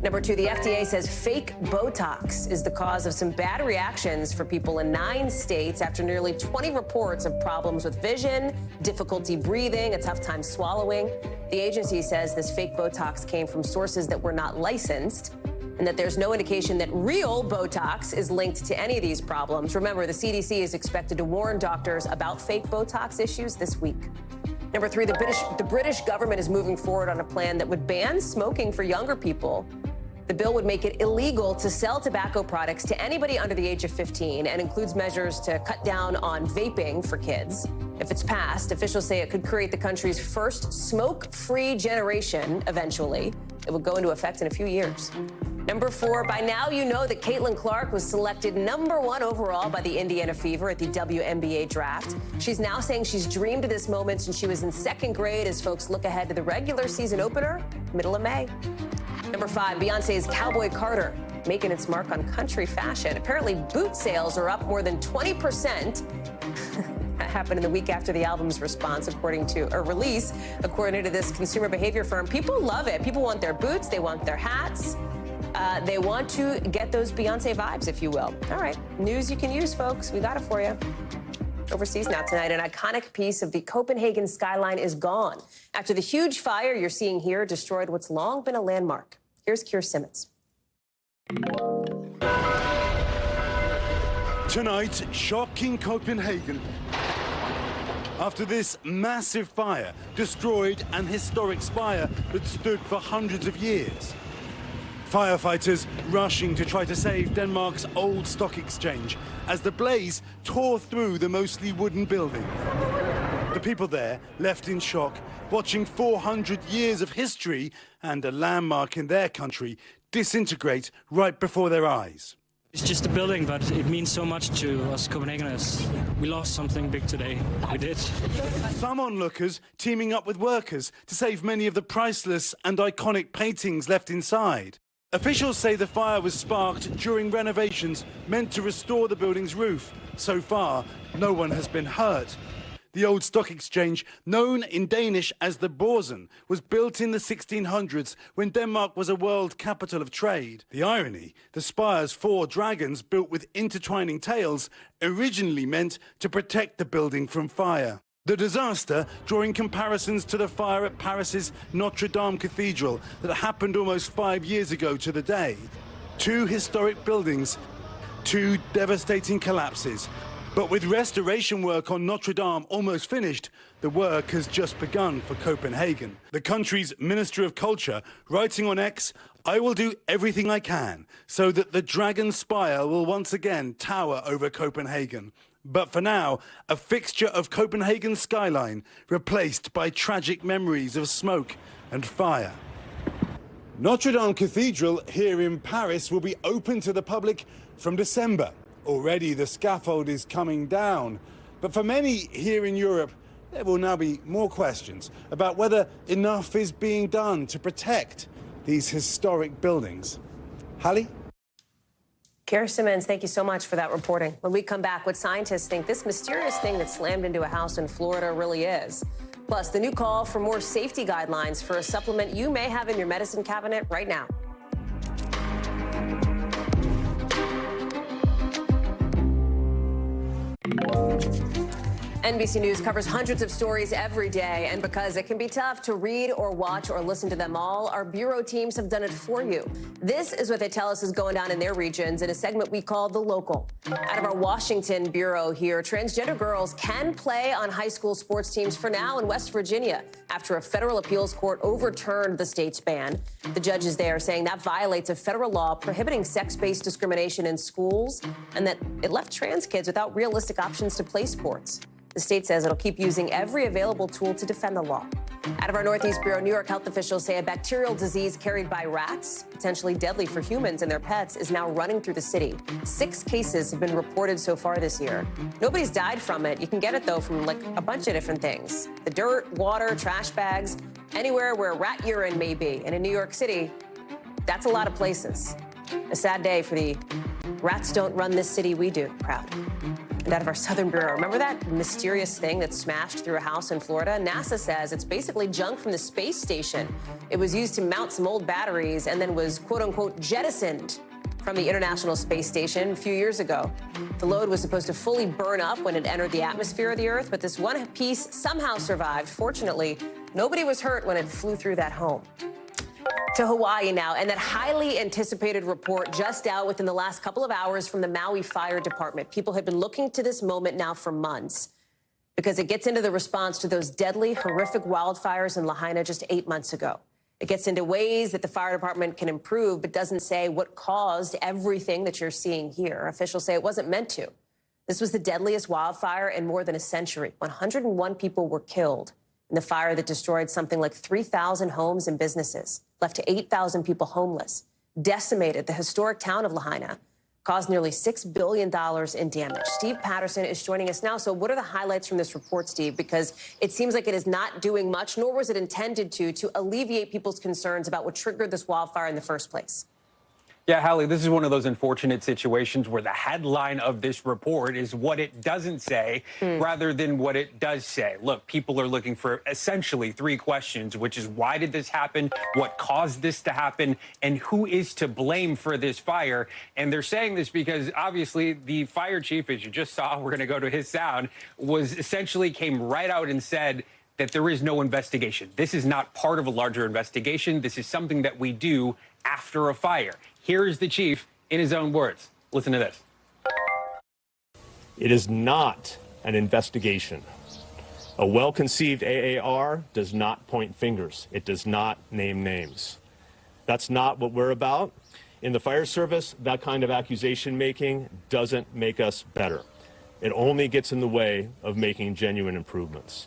Number 2, the FDA says fake Botox is the cause of some bad reactions for people in 9 states after nearly 20 reports of problems with vision, difficulty breathing, a tough time swallowing. The agency says this fake Botox came from sources that were not licensed and that there's no indication that real Botox is linked to any of these problems. Remember, the CDC is expected to warn doctors about fake Botox issues this week. Number 3, the British government is moving forward on a plan that would ban smoking for younger people. The bill would make it illegal to sell tobacco products to anybody under the age of 15 and includes measures to cut down on vaping for kids. If it's passed, officials say it could create the country's first smoke-free generation eventually. It will go into effect in a few years. Number 4, by now you know that Caitlin Clark was selected #1 overall by the Indiana Fever at the WNBA draft. She's now saying she's dreamed of this moment since she was in 2nd grade as folks look ahead to the regular season opener, middle of May. Number 5, Beyonce's Cowboy Carter making its mark on country fashion. Apparently, boot sales are up more than 20%. That happened in the week after the album's release, according to this consumer behavior firm. People love it. People want their boots. They want their hats. They want to get those Beyonce vibes, if you will. All right, news you can use, folks. We got it for you. Overseas now tonight, an iconic piece of the Copenhagen skyline is gone after the huge fire you're seeing here destroyed what's long been a landmark. Here's Keir Simmons. Tonight, shock in Copenhagen after this massive fire destroyed an historic spire that stood for hundreds of years. Firefighters rushing to try to save Denmark's old stock exchange as the blaze tore through the mostly wooden building. The people there left in shock, watching 400 years of history and a landmark in their country disintegrate right before their eyes. It's just a building, but it means so much to us Copenhageners. We lost something big today. We did. Some onlookers teaming up with workers to save many of the priceless and iconic paintings left inside. Officials say the fire was sparked during renovations meant to restore the building's roof. So far, no one has been hurt. The old stock exchange, known in Danish as the Borsen, was built in the 1600s when Denmark was a world capital of trade. The irony, the spire's 4 dragons built with intertwining tails originally meant to protect the building from fire. The disaster drawing comparisons to the fire at Paris's Notre Dame Cathedral that happened almost 5 years ago to the day. 2 historic buildings, 2 devastating collapses. But with restoration work on Notre Dame almost finished, the work has just begun for Copenhagen. The country's Minister of Culture writing on X, "I will do everything I can so that the Dragon Spire will once again tower over Copenhagen. But for now, a fixture of Copenhagen's skyline replaced by tragic memories of smoke and fire." Notre Dame Cathedral here in Paris will be open to the public from December. Already the scaffold is coming down. But for many here in Europe, there will now be more questions about whether enough is being done to protect these historic buildings. Hallie? Keir Simmons, thank you so much for that reporting. When we come back, what scientists think this mysterious thing that slammed into a house in Florida really is. Plus, the new call for more safety guidelines for a supplement you may have in your medicine cabinet right now. NBC News covers hundreds of stories every day, and because it can be tough to read or watch or listen to them all, our bureau teams have done it for you. This is what they tell us is going on in their regions in a segment we call The Local. Out of our Washington bureau here, transgender girls can play on high school sports teams for now in West Virginia after a federal appeals court overturned the state's ban. The judges there saying that violates a federal law prohibiting sex-based discrimination in schools and that it left trans kids without realistic options to play sports. The state says it'll keep using every available tool to defend the law. Out of our Northeast Bureau, New York health officials say a bacterial disease carried by rats, potentially deadly for humans and their pets, is now running through the city. 6 cases have been reported so far this year. Nobody's died from it. You can get it, though, from like a bunch of different things. The dirt, water, trash bags, anywhere where rat urine may be. And in New York City, that's a lot of places. A sad day for the rats don't run this city, we do crowd. And out of our Southern Bureau, remember that mysterious thing that smashed through a house in Florida? NASA says it's basically junk from the space station. It was used to mount some old batteries and then was, quote unquote, jettisoned from the International Space Station a few years ago. The load was supposed to fully burn up when it entered the atmosphere of the Earth, but this one piece somehow survived. Fortunately, nobody was hurt when it flew through that home. To Hawaii now, and that highly anticipated report just out within the last couple of hours from the Maui Fire Department. People had been looking to this moment now for months because it gets into the response to those deadly, horrific wildfires in Lahaina just 8 months ago. It gets into ways that the fire department can improve, but doesn't say what caused everything that you're seeing here. Officials say it wasn't meant to. This was the deadliest wildfire in more than a century. 101 people were killed in the fire that destroyed something like 3,000 homes and businesses, left 8,000 people homeless, decimated the historic town of Lahaina, caused nearly $6 billion in damage. Steve Patterson is joining us now. So what are the highlights from this report, Steve? Because it seems like it is not doing much, nor was it intended to alleviate people's concerns about what triggered this wildfire in the first place. Yeah, Hallie, this is one of those unfortunate situations where the headline of this report is what it doesn't say rather than what it does say. Look, people are looking for essentially 3 questions, which is why did this happen? What caused this to happen? And who is to blame for this fire? And they're saying this because obviously the fire chief, as you just saw, we're going to go to his sound, was essentially came right out and said that there is no investigation. This is not part of a larger investigation. This is something that we do after a fire. Here's the chief in his own words. Listen to this. It is not an investigation. A well-conceived AAR does not point fingers. It does not name names. That's not what we're about. In the fire service, that kind of accusation making doesn't make us better. It only gets in the way of making genuine improvements.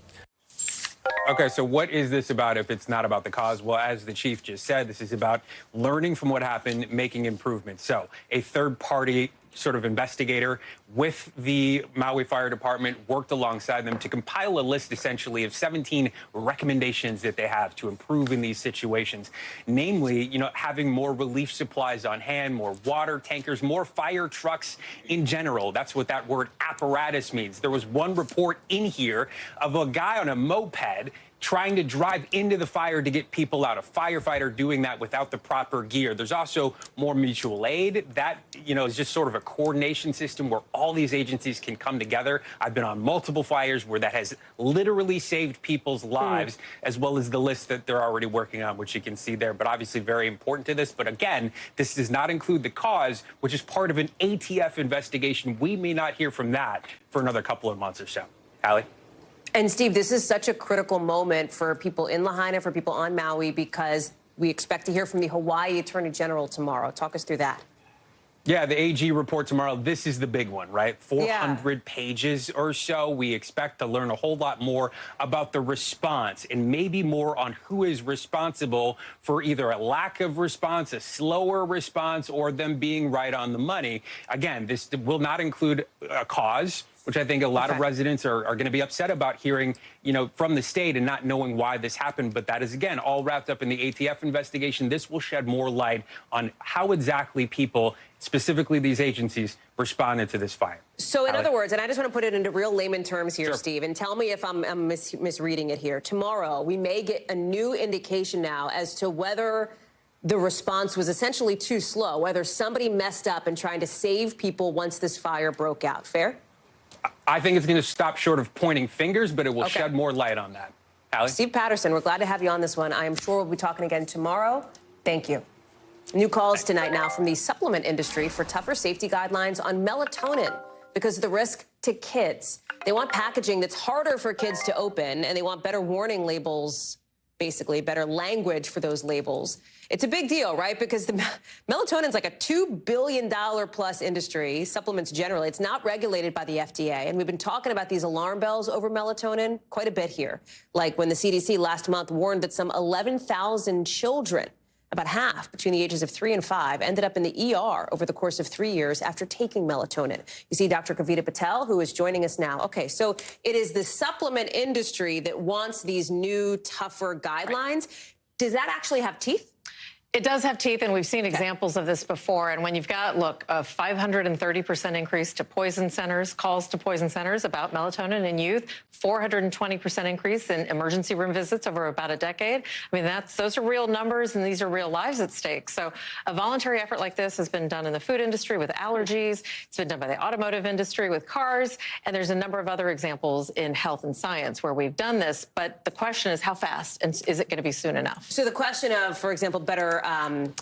Okay, so what is this about if it's not about the cause? Well, as the chief just said, this is about learning from what happened, making improvements. So a third-party sort of investigator with the Maui Fire Department worked alongside them to compile a list essentially of 17 recommendations that they have to improve in these situations. Namely, having more relief supplies on hand, more water tankers, more fire trucks in general. That's what that word apparatus means. There was one report in here of a guy on a moped trying to drive into the fire to get people out, a firefighter doing that without the proper gear. There's also more mutual aid. That, is just sort of a coordination system where all these agencies can come together. I've been on multiple fires where that has literally saved people's lives, as well as the list that they're already working on, which you can see there. But obviously very important to this. But again, this does not include the cause, which is part of an ATF investigation. We may not hear from that for another couple of months or so. Hallie? And Steve, this is such a critical moment for people in Lahaina, for people on Maui, because we expect to hear from the Hawaii Attorney General tomorrow. Talk us through that. Yeah, the AG report tomorrow. This is the big one, right? 400 pages or so. We expect to learn a whole lot more about the response and maybe more on who is responsible for either a lack of response, a slower response, or them being right on the money. Again, this will not include a cause, which I think a lot of residents are going to be upset about hearing, from the state and not knowing why this happened. But that is, again, all wrapped up in the ATF investigation. This will shed more light on how exactly people, specifically these agencies, responded to this fire. So in other words, and I just want to put it into real layman terms here, Steve, and tell me if I'm misreading it here. Tomorrow, we may get a new indication now as to whether the response was essentially too slow, whether somebody messed up in trying to save people once this fire broke out. Fair? I think it's going to stop short of pointing fingers, but it will shed more light on that. Hallie? Steve Patterson, we're glad to have you on this one. I am sure we'll be talking again tomorrow. Thank you. New calls tonight now from the supplement industry for tougher safety guidelines on melatonin because of the risk to kids. They want packaging that's harder for kids to open, and they want better warning labels, basically better language for those labels. It's a big deal, right? Because the melatonin's like a $2 billion plus industry, supplements generally. It's not regulated by the FDA. And we've been talking about these alarm bells over melatonin quite a bit here. Like when the CDC last month warned that some 11,000 children, about half between the ages of 3 and 5, ended up in the ER over the course of 3 years after taking melatonin. You see Dr. Kavita Patel, who is joining us now. Okay, so it is the supplement industry that wants these new, tougher guidelines. Does that actually have teeth? It does have teeth, and we've seen examples of this before. And when you've got, look, a 530% increase to poison centers, calls to poison centers about melatonin in youth, 420% increase in emergency room visits over about a decade. I mean, those are real numbers, and these are real lives at stake. So a voluntary effort like this has been done in the food industry with allergies. It's been done by the automotive industry with cars. And there's a number of other examples in health and science where we've done this. But the question is how fast, and is it going to be soon enough? So the question of, for example, better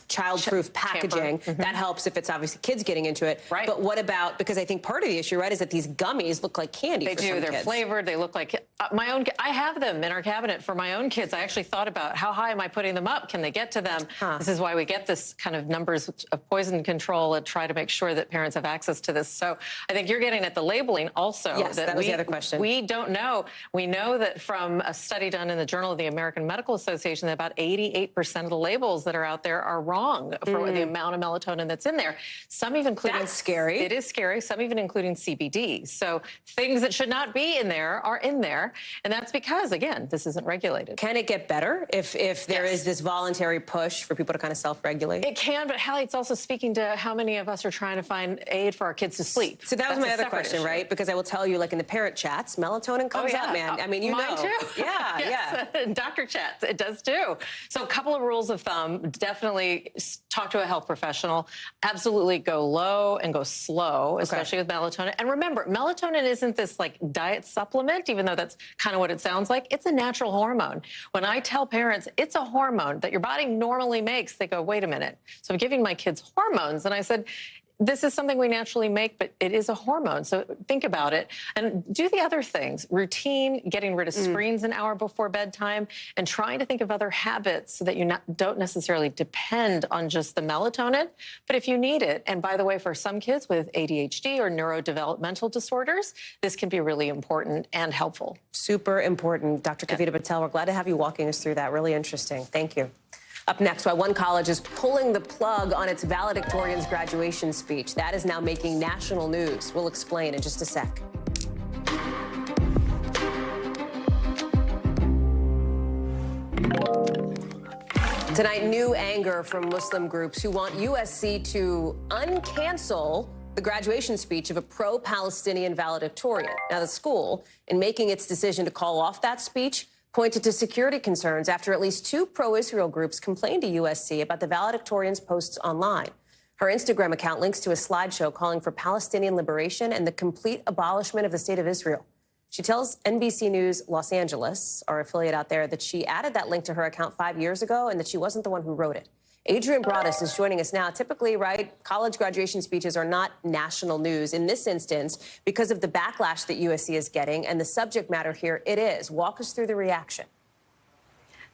child-proof packaging, that helps if it's obviously kids getting into it. Right. But what about, because I think part of the issue, right, is that these gummies look like candy They for do. some They're kids. flavored. They look like my own. I have them in our cabinet for my own kids. I actually thought about how high am I putting them up? Can they get to them? This is why we get this kind of numbers of poison control and try to make sure that parents have access to this. So I think you're getting at the labeling also. Yes, that was the other question. We don't know. We know that from a study done in the Journal of the American Medical Association that about 88% of the labels that are out there are wrong for the amount of melatonin that's in there. Some even including... That's scary. It is scary. Some even including CBD. So things that should not be in there are in there. And that's because, again, this isn't regulated. Can it get better if there is this voluntary push for people to kind of self-regulate? It can, but Hallie, it's also speaking to how many of us are trying to find aid for our kids to sleep. So that was my other question, issue. right? Because I will tell you, like in the parent chats, melatonin comes up, man. I mean, you Mine know. too. Yeah, yes. yeah. Doctor chats, it does too. So a couple of rules of thumb, definitely talk to a health professional. Absolutely go low and go slow, especially with melatonin. And remember, melatonin isn't this like diet supplement, even though that's kind of what it sounds like. It's a natural hormone. When I tell parents it's a hormone that your body normally makes, they go, wait a minute. So I'm giving my kids hormones. And I said, this is something we naturally make, but it is a hormone. So think about it and do the other things. Routine, getting rid of screens an hour before bedtime, and trying to think of other habits so that you don't necessarily depend on just the melatonin. But if you need it, and by the way, for some kids with ADHD or neurodevelopmental disorders, this can be really important and helpful. Super important. Dr. Kavita Patel, we're glad to have you walking us through that. Really interesting. Thank you. Up next, why one college is pulling the plug on its valedictorian's graduation speech. That is now making national news. We'll explain in just a sec. Tonight, new anger from Muslim groups who want USC to uncancel the graduation speech of a pro-Palestinian valedictorian. Now, the school, in making its decision to call off that speech, pointed to security concerns after at least 2 pro-Israel groups complained to USC about the valedictorian's posts online. Her Instagram account links to a slideshow calling for Palestinian liberation and the complete abolishment of the state of Israel. She tells NBC News Los Angeles, our affiliate out there, that she added that link to her account 5 years ago and that she wasn't the one who wrote it. Adrian Broadus is joining us now. Typically, right, college graduation speeches are not national news. In this instance, because of the backlash that USC is getting and the subject matter here, it is. Walk us through the reaction.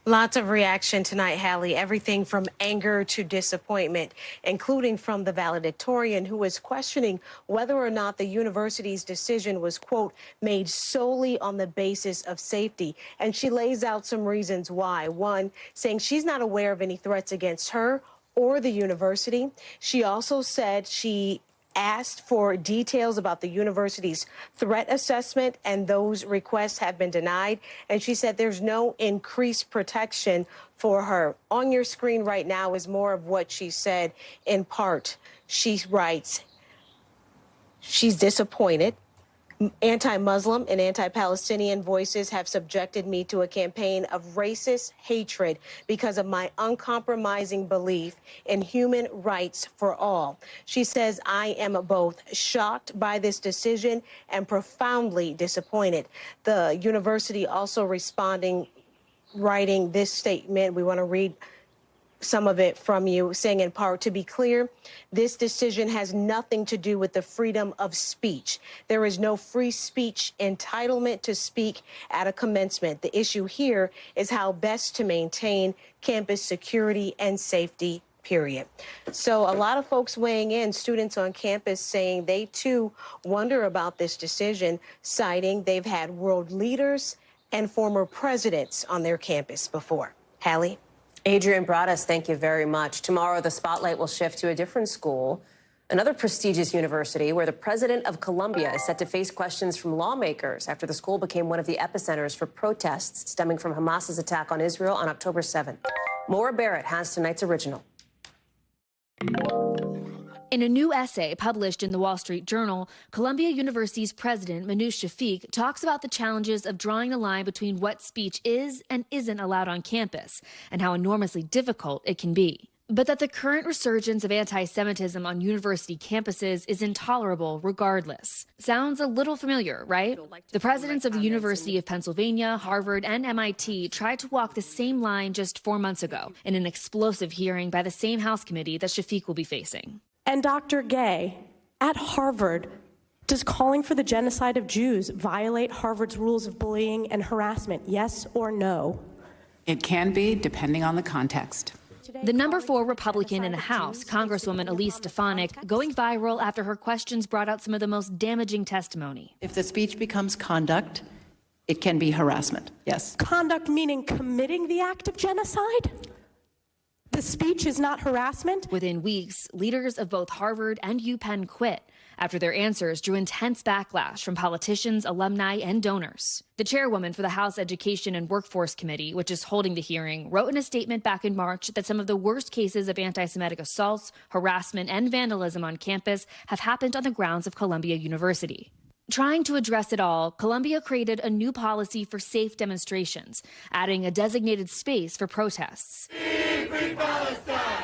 Lots of reaction tonight, Hallie. Everything from anger to disappointment, including from the valedictorian who is questioning whether or not the university's decision was, quote, made solely on the basis of safety. And she lays out some reasons why. One, saying she's not aware of any threats against her or the university. She also said she asked for details about the university's threat assessment, and those requests have been denied. And she said there's no increased protection for her. On your screen right now is more of what she said. In part, she writes, she's disappointed. Anti-Muslim and anti-Palestinian voices have subjected me to a campaign of racist hatred because of my uncompromising belief in human rights for all. She says, I am both shocked by this decision and profoundly disappointed. The university also responding, writing this statement. We want to read some of it from you, saying in part, to be clear, this decision has nothing to do with the freedom of speech. There is no free speech entitlement to speak at a commencement. The issue here is how best to maintain campus security and safety, period. So a lot of folks weighing in, students on campus saying they too wonder about this decision, citing they've had world leaders and former presidents on their campus before. Hallie? Adrian Broaddus, thank you very much. Tomorrow, the spotlight will shift to a different school, another prestigious university where the president of Colombia is set to face questions from lawmakers after the school became one of the epicenters for protests stemming from Hamas's attack on Israel on October 7th. Maura Barrett has tonight's original. In a new essay published in the Wall Street Journal, Columbia University's president, Manoush Shafiq, talks about the challenges of drawing the line between what speech is and isn't allowed on campus and how enormously difficult it can be. But that the current resurgence of anti-Semitism on university campuses is intolerable regardless. Sounds a little familiar, right? The presidents of the University of Pennsylvania, Harvard, and MIT tried to walk the same line just 4 months ago in an explosive hearing by the same House committee that Shafiq will be facing. And Dr. Gay, at Harvard, does calling for the genocide of Jews violate Harvard's rules of bullying and harassment, yes or no? It can be, depending on the context. The number 4 Republican in the House, Congresswoman Elise Stefanik, going viral after her questions brought out some of the most damaging testimony. If the speech becomes conduct, it can be harassment, yes. Conduct meaning committing the act of genocide? The speech is not harassment? Within weeks, leaders of both Harvard and UPenn quit after their answers drew intense backlash from politicians, alumni, and donors. The chairwoman for the House Education and Workforce Committee, which is holding the hearing, wrote in a statement back in March that some of the worst cases of anti-Semitic assaults, harassment, and vandalism on campus have happened on the grounds of Columbia University. Trying to address it all, Columbia created a new policy for safe demonstrations, adding a designated space for protests.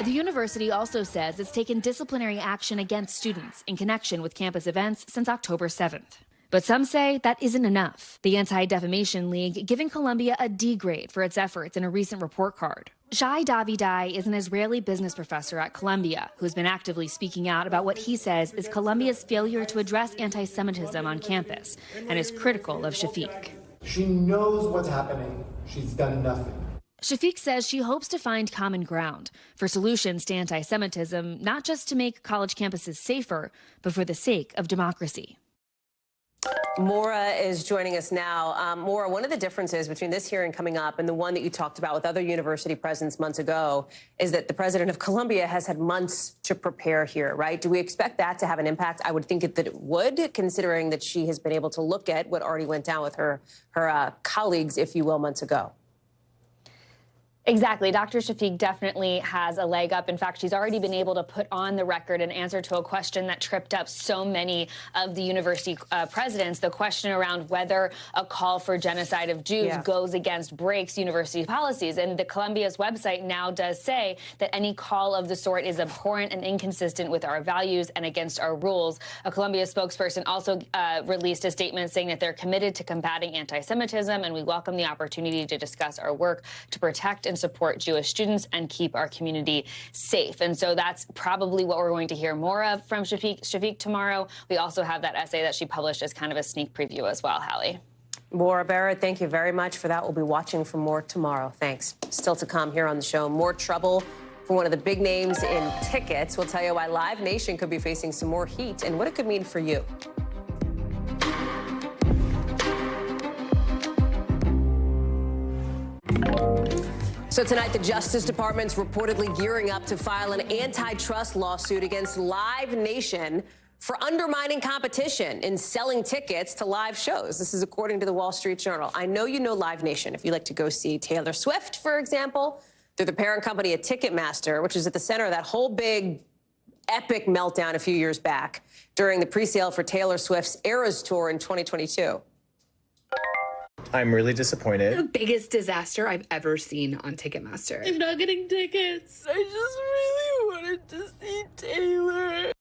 The university also says it's taken disciplinary action against students in connection with campus events since October 7th. But some say that isn't enough. The Anti-Defamation League giving Columbia a D grade for its efforts in a recent report card. Shai Davidai is an Israeli business professor at Columbia who's been actively speaking out about what he says is Columbia's failure to address anti-Semitism on campus and is critical of Shafiq. She knows what's happening. She's done nothing. Shafiq says she hopes to find common ground for solutions to anti-Semitism, not just to make college campuses safer, but for the sake of democracy. Maura is joining us now. Maura, one of the differences between this hearing coming up and the one that you talked about with other university presidents months ago is that the president of Columbia has had months to prepare here, right? Do we expect that to have an impact? I would think that it would, considering that she has been able to look at what already went down with her colleagues, if you will, months ago. Exactly. Dr. Shafiq definitely has a leg up. In fact, she's already been able to put on the record an answer to a question that tripped up so many of the university presidents, the question around whether a call for genocide of Jews goes against, breaks university policies. And the Columbia's website now does say that any call of the sort is abhorrent and inconsistent with our values and against our rules. A Columbia spokesperson also released a statement saying that they're committed to combating anti-Semitism, and we welcome the opportunity to discuss our work to protect and support Jewish students and keep our community safe. And so that's probably what we're going to hear more of from Shafiq tomorrow. We also have that essay that she published as kind of a sneak preview as well, Hallie. Maura Barrett, thank you very much for that. We'll be watching for more tomorrow. Thanks. Still to come here on the show, more trouble for one of the big names in tickets. We'll tell you why Live Nation could be facing some more heat and what it could mean for you. So tonight, the Justice Department's reportedly gearing up to file an antitrust lawsuit against Live Nation for undermining competition in selling tickets to live shows. This is according to the Wall Street Journal. I know you know Live Nation. If you like to go see Taylor Swift, for example, they're the parent company of Ticketmaster, which is at the center of that whole big epic meltdown a few years back during the pre-sale for Taylor Swift's Eras Tour in 2022. I'm really disappointed. The biggest disaster I've ever seen on Ticketmaster. I'm not getting tickets. I just really wanted to see Taylor.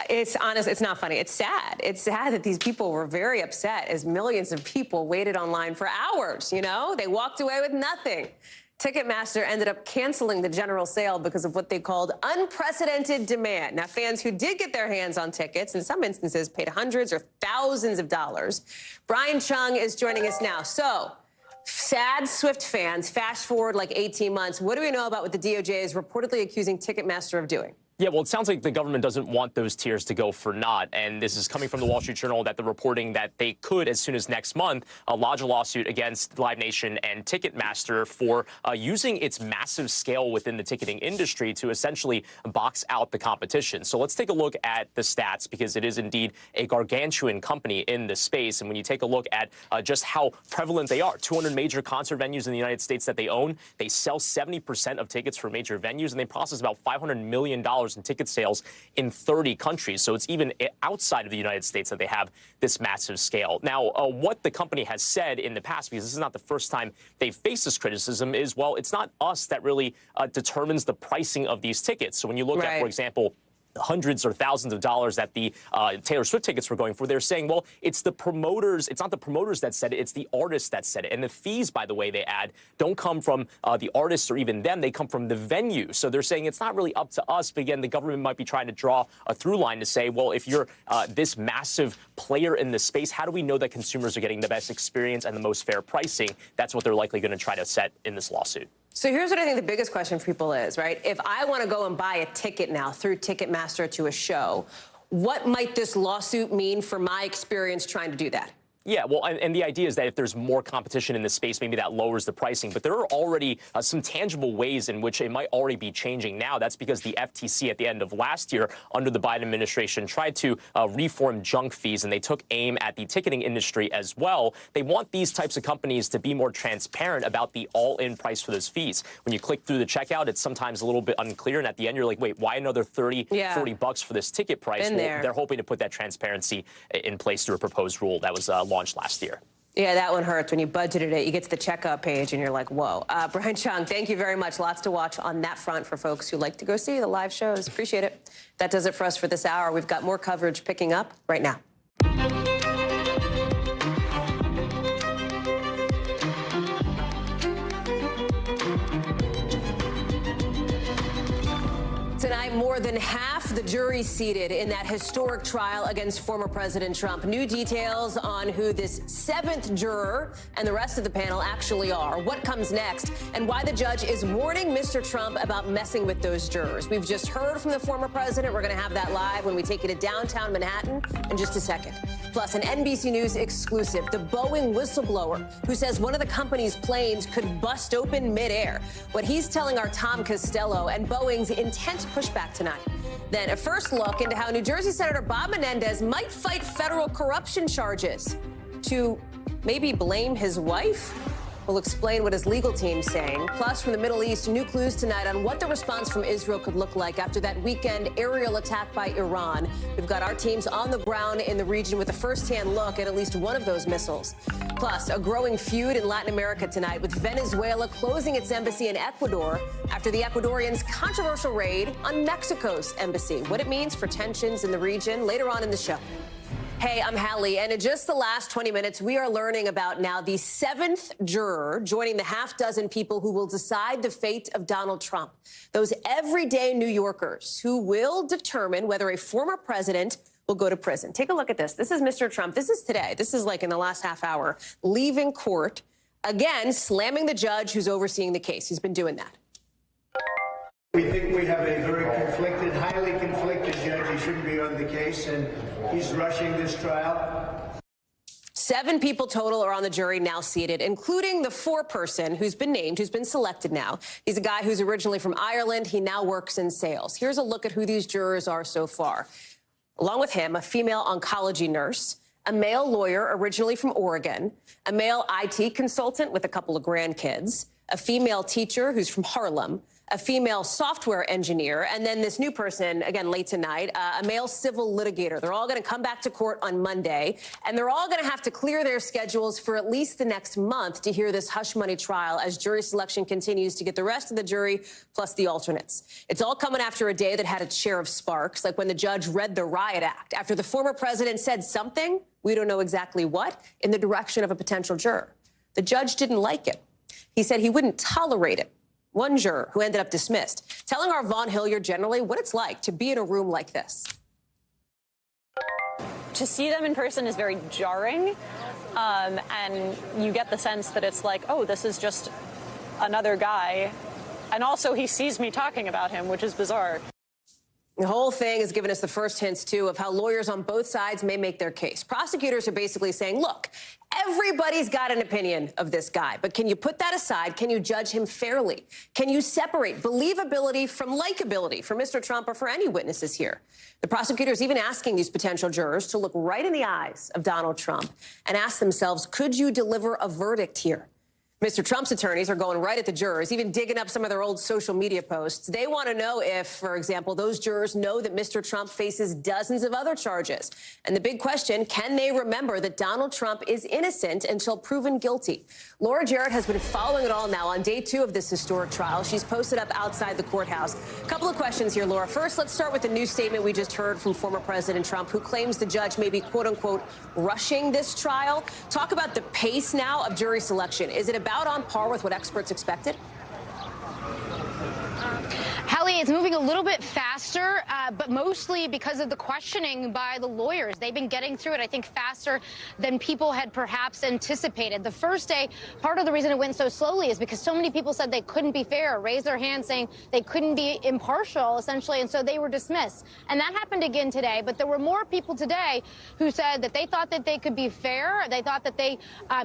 It's honest, it's not funny. It's sad. It's sad that these people were very upset as millions of people waited online for hours, you know? They walked away with nothing. Ticketmaster ended up canceling the general sale because of what they called unprecedented demand. Now, fans who did get their hands on tickets, in some instances, paid hundreds or thousands of dollars. Brian Chung is joining us now. So, sad Swift fans, fast forward like 18 months. What do we know about what the DOJ is reportedly accusing Ticketmaster of doing? Yeah, well, it sounds like the government doesn't want those tiers to go for naught. And this is coming from the Wall Street Journal that they're reporting that they could, as soon as next month, lodge a lawsuit against Live Nation and Ticketmaster for using its massive scale within the ticketing industry to essentially box out the competition. So let's take a look at the stats, because it is indeed a gargantuan company in the space. And when you take a look at just how prevalent they are, 200 major concert venues in the United States that they own, they sell 70% of tickets for major venues, and they process about $500 million in ticket sales in 30 countries. So it's even outside of the United States that they have this massive scale. Now, what the company has said in the past, because this is not the first time they've faced this criticism, is, well, it's not us that really determines the pricing of these tickets. So when you look at, for example, hundreds or thousands of dollars that the Taylor Swift tickets were going for, they're saying, well, it's the promoters. It's not the promoters that said it. It's the artists that said it. And the fees, by the way, they add, don't come from the artists or even them. They come from the venue. So they're saying it's not really up to us. But again, the government might be trying to draw a through line to say, well, if you're this massive player in the space, how do we know that consumers are getting the best experience and the most fair pricing? That's what they're likely going to try to set in this lawsuit. So here's what I think the biggest question for people is, right? If I want to go and buy a ticket now through Ticketmaster to a show, what might this lawsuit mean for my experience trying to do that? Yeah, well, and the idea is that if there's more competition in this space, maybe that lowers the pricing. But there are already some tangible ways in which it might already be changing now. That's because the FTC at the end of last year, under the Biden administration, tried to reform junk fees, and they took aim at the ticketing industry as well. They want these types of companies to be more transparent about the all-in price for those fees. When you click through the checkout, it's sometimes a little bit unclear, and at the end, you're like, wait, why another $40 for this ticket price? Well, they're hoping to put that transparency in place through a proposed rule that was launched last year. Yeah, that one hurts. When you budgeted it, you get to the checkout page and you're like, whoa. Brian Chung, thank you very much. Lots to watch on that front for folks who like to go see the live shows. Appreciate it. That does it for us for this hour. We've got more coverage picking up right now. Tonight, more than half the jury seated in that historic trial against former President Trump. New details on who this 7th juror and the rest of the panel actually are, what comes next, and why the judge is warning Mr. Trump about messing with those jurors. We've just heard from the former president. We're going to have that live when we take you to downtown Manhattan in just a second. Plus, an NBC News exclusive, the Boeing whistleblower who says one of the company's planes could bust open midair. What he's telling our Tom Costello and Boeing's intense pushback tonight. Then a first look into how New Jersey Senator Bob Menendez might fight federal corruption charges to maybe blame his wife. We'll explain what his legal team's saying. Plus, from the Middle East, new clues tonight on what the response from Israel could look like after that weekend aerial attack by Iran. We've got our teams on the ground in the region with a first-hand look at least one of those missiles. Plus, a growing feud in Latin America tonight with Venezuela closing its embassy in Ecuador after the Ecuadorians' controversial raid on Mexico's embassy. What it means for tensions in the region later on in the show. Hey, I'm Hallie, and in just the last 20 minutes, we are learning about now the 7th juror joining the half dozen people who will decide the fate of Donald Trump. Those everyday New Yorkers who will determine whether a former president will go to prison. Take a look at this. This is Mr. Trump. This is today. This is like in the last half hour, leaving court, again, slamming the judge who's overseeing the case. He's been doing that. We think we have a very conflicted, highly conflicted judge. He shouldn't be on the case, and he's rushing this trial. 7 people total are on the jury now seated, including the 4-person who's been named, who's been selected now. He's a guy who's originally from Ireland. He now works in sales. Here's a look at who these jurors are so far. Along with him, a female oncology nurse, a male lawyer originally from Oregon, a male IT consultant with a couple of grandkids, a female teacher who's from Harlem, a female software engineer, and then this new person, again, late tonight, a male civil litigator. They're all going to come back to court on Monday, and they're all going to have to clear their schedules for at least the next month to hear this hush money trial as jury selection continues to get the rest of the jury plus the alternates. It's all coming after a day that had its share of sparks, like when the judge read the Riot Act after the former president said something, we don't know exactly what, in the direction of a potential juror. The judge didn't like it. He said he wouldn't tolerate it. One juror who ended up dismissed, telling our Vaughn Hilliard generally what it's like to be in a room like this. To see them in person is very jarring, and you get the sense that it's like, oh, this is just another guy. And also he sees me talking about him, which is bizarre. The whole thing has given us the first hints, too, of how lawyers on both sides may make their case. Prosecutors are basically saying, look, everybody's got an opinion of this guy, but can you put that aside? Can you judge him fairly? Can you separate believability from likability for Mr. Trump or for any witnesses here? The prosecutors even asking these potential jurors to look right in the eyes of Donald Trump and ask themselves, could you deliver a verdict here? Mr. Trump's attorneys are going right at the jurors, even digging up some of their old social media posts. They want to know if, for example, those jurors know that Mr. Trump faces dozens of other charges. And the big question, can they remember that Donald Trump is innocent until proven guilty? Laura Jarrett has been following it all now on day 2 of this historic trial. She's posted up outside the courthouse. A couple of questions here, Laura. First, let's start with the new statement we just heard from former President Trump, who claims the judge may be, quote unquote, rushing this trial. Talk about the pace now of jury selection. Is it about on par with what experts expected? Hallie, it's moving a little bit faster, but mostly because of the questioning by the lawyers. They've been getting through it, I think, faster than people had perhaps anticipated. The first day, part of the reason it went so slowly is because so many people said they couldn't be fair, raised their hands saying they couldn't be impartial, essentially, and so they were dismissed. And that happened again today, but there were more people today who said that they thought that they could be fair. They thought that they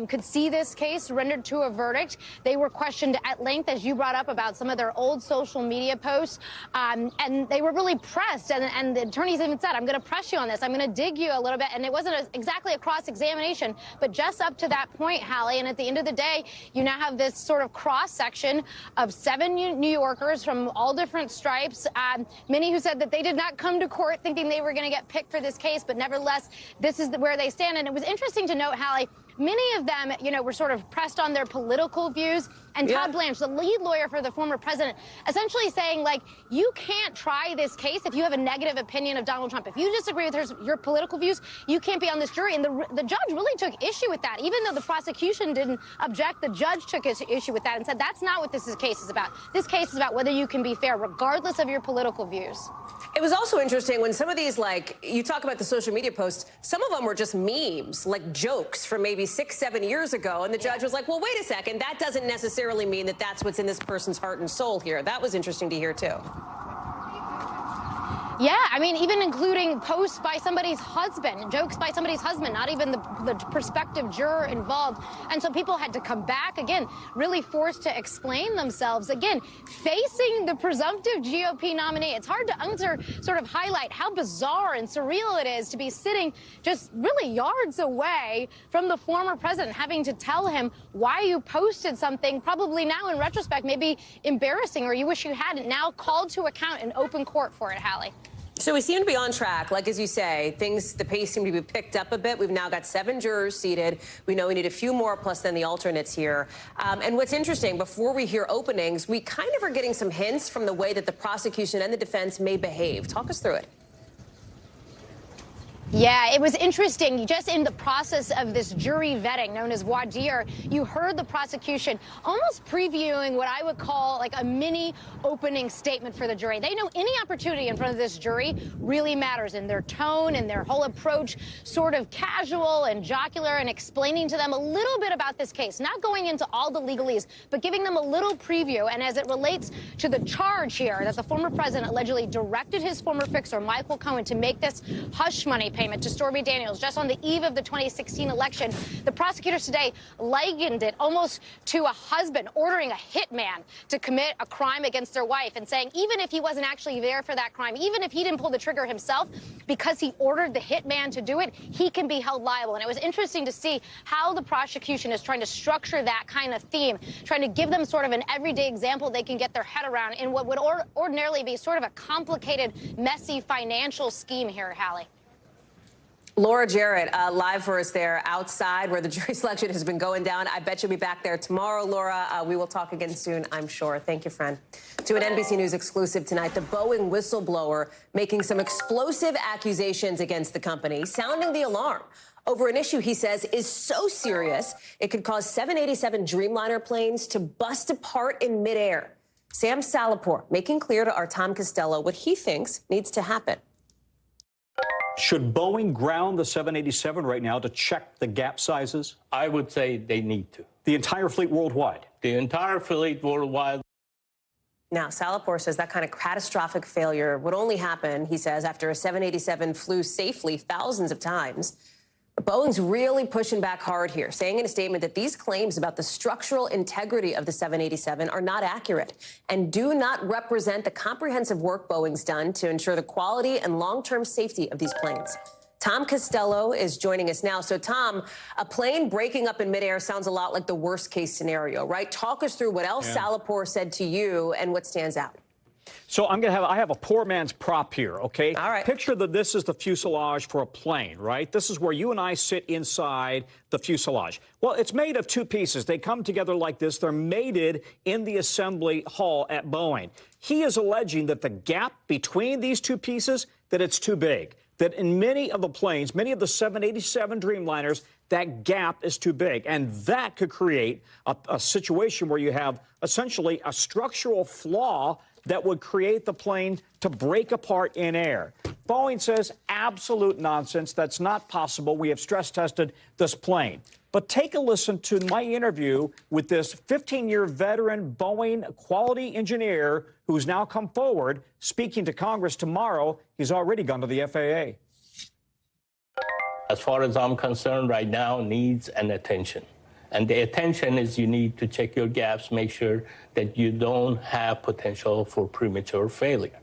could see this case rendered to a verdict. They were questioned at length, as you brought up, about some of their old social media posts. And they were really pressed, and the attorneys even said, I'm going to press you on this. I'm going to dig you a little bit. And it wasn't exactly a cross-examination, but just up to that point, Hallie. And at the end of the day, you now have this sort of cross-section of 7 New Yorkers from all different stripes, many who said that they did not come to court thinking they were going to get picked for this case, but nevertheless, this is where they stand. And it was interesting to note, Hallie, many of them, were sort of pressed on their political views. And Todd Blanche, the lead lawyer for the former president, essentially saying, like, you can't try this case if you have a negative opinion of Donald Trump. If you disagree with your political views, you can't be on this jury. And the judge really took issue with that. Even though the prosecution didn't object, the judge took issue with that and said, that's not what this case is about. This case is about whether you can be fair, regardless of your political views. It was also interesting when some of these, like, you talk about the social media posts, some of them were just memes, like jokes from maybe 6-7 years ago. And the judge was like, well, wait a second, that doesn't necessarily mean that that's what's in this person's heart and soul here. That was interesting to hear, too. Yeah, I mean, even including posts by somebody's husband, jokes by somebody's husband, not even the prospective juror involved. And so people had to come back, again, really forced to explain themselves, again, facing the presumptive GOP nominee. It's hard to sort of highlight how bizarre and surreal it is to be sitting just really yards away from the former president, having to tell him why you posted something probably now in retrospect maybe embarrassing, or you wish you hadn't, now called to account in open court for it, Hallie. So we seem to be on track. Like, as you say, the pace seem to be picked up a bit. We've now got 7 jurors seated. We know we need a few more, plus then the alternates here. And what's interesting, before we hear openings, we kind of are getting some hints from the way that the prosecution and the defense may behave. Talk us through it. Yeah, it was interesting. Just in the process of this jury vetting known as voir dire, you heard the prosecution almost previewing what I would call like a mini opening statement for the jury. They know any opportunity in front of this jury really matters, in their tone and their whole approach, sort of casual and jocular, and explaining to them a little bit about this case, not going into all the legalese, but giving them a little preview. And as it relates to the charge here that the former president allegedly directed his former fixer, Michael Cohen, to make this hush money payment to Stormy Daniels just on the eve of the 2016 election. The prosecutors today likened it almost to a husband ordering a hitman to commit a crime against their wife and saying even if he wasn't actually there for that crime, even if he didn't pull the trigger himself, because he ordered the hitman to do it, he can be held liable. And it was interesting to see how the prosecution is trying to structure that kind of theme, trying to give them sort of an everyday example they can get their head around in what would ordinarily be sort of a complicated, messy financial scheme here, Hallie. Laura Jarrett, live for us there outside where the jury selection has been going down. I bet you'll be back there tomorrow, Laura. We will talk again soon, I'm sure. Thank you, friend. To an NBC News exclusive tonight, the Boeing whistleblower making some explosive accusations against the company, sounding the alarm over an issue he says is so serious it could cause 787 Dreamliner planes to bust apart in midair. Sam Salapore making clear to our Tom Costello what he thinks needs to happen. Should Boeing ground the 787 right now to check the gap sizes? I would say they need to. The entire fleet worldwide? The entire fleet worldwide. Now, Salapore says that kind of catastrophic failure would only happen, he says, after a 787 flew safely thousands of times. But Boeing's really pushing back hard here, saying in a statement that these claims about the structural integrity of the 787 are not accurate and do not represent the comprehensive work Boeing's done to ensure the quality and long-term safety of these planes. Tom Costello is joining us now. So, Tom, a plane breaking up in midair sounds a lot like the worst-case scenario, right? Talk us through what else Salapore said to you and what stands out. So I have a poor man's prop here, okay? All right. Picture that this is the fuselage for a plane, right? This is where you and I sit inside the fuselage. Well, it's made of two pieces. They come together like this. They're mated in the assembly hall at Boeing. He is alleging that the gap between these two pieces, that it's too big. That in many of the planes, many of the 787 Dreamliners, that gap is too big. And that could create a situation where you have essentially a structural flaw that would create the plane to break apart in air. Boeing says absolute nonsense. That's not possible. We have stress tested this plane. But take a listen to my interview with this 15-year veteran Boeing quality engineer who's now come forward, speaking to Congress tomorrow. He's already gone to the FAA. As far as I'm concerned right now, needs and attention. And the attention is you need to check your gaps, make sure that you don't have potential for premature failure.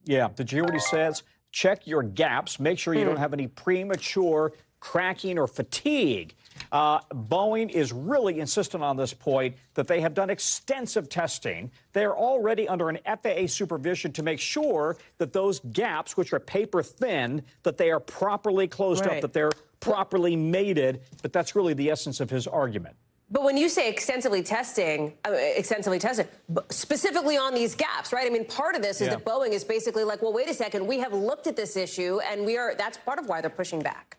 Yeah, did you hear what he says? Check your gaps, make sure you don't have any premature cracking or fatigue. Boeing is really insistent on this point that they have done extensive testing. They are already under an FAA supervision to make sure that those gaps, which are paper thin, that they are properly closed up, that they're properly mated. But that's really the essence of his argument. But when you say extensively tested, specifically on these gaps, right? I mean, part of this is that Boeing is basically like, well, wait a second, we have looked at this issue, and that's part of why they're pushing back.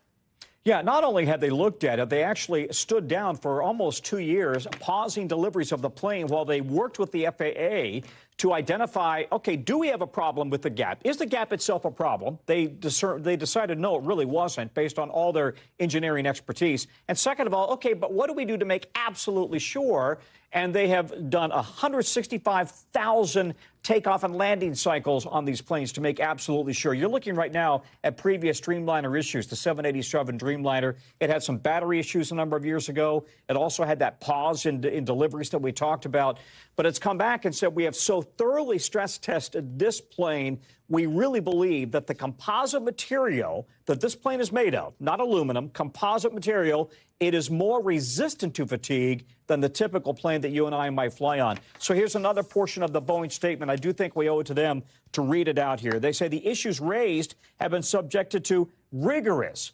Yeah, not only had they looked at it, they actually stood down for almost 2 years, pausing deliveries of the plane while they worked with the FAA to identify, okay, do we have a problem with the gap? Is the gap itself a problem? They decided no, it really wasn't, based on all their engineering expertise. And second of all, okay, but what do we do to make absolutely sure? And they have done 165,000 takeoff and landing cycles on these planes to make absolutely sure. You're looking right now at previous Dreamliner issues, the 787 Dreamliner. It had some battery issues a number of years ago. It also had that pause in deliveries that we talked about. But it's come back and said we have so thoroughly stress tested this plane, we really believe that the composite material that this plane is made of, not aluminum, composite material, it is more resistant to fatigue than the typical plane that you and I might fly on. So here's another portion of the Boeing statement. I do think we owe it to them to read it out here. They say the issues raised have been subjected to rigorous.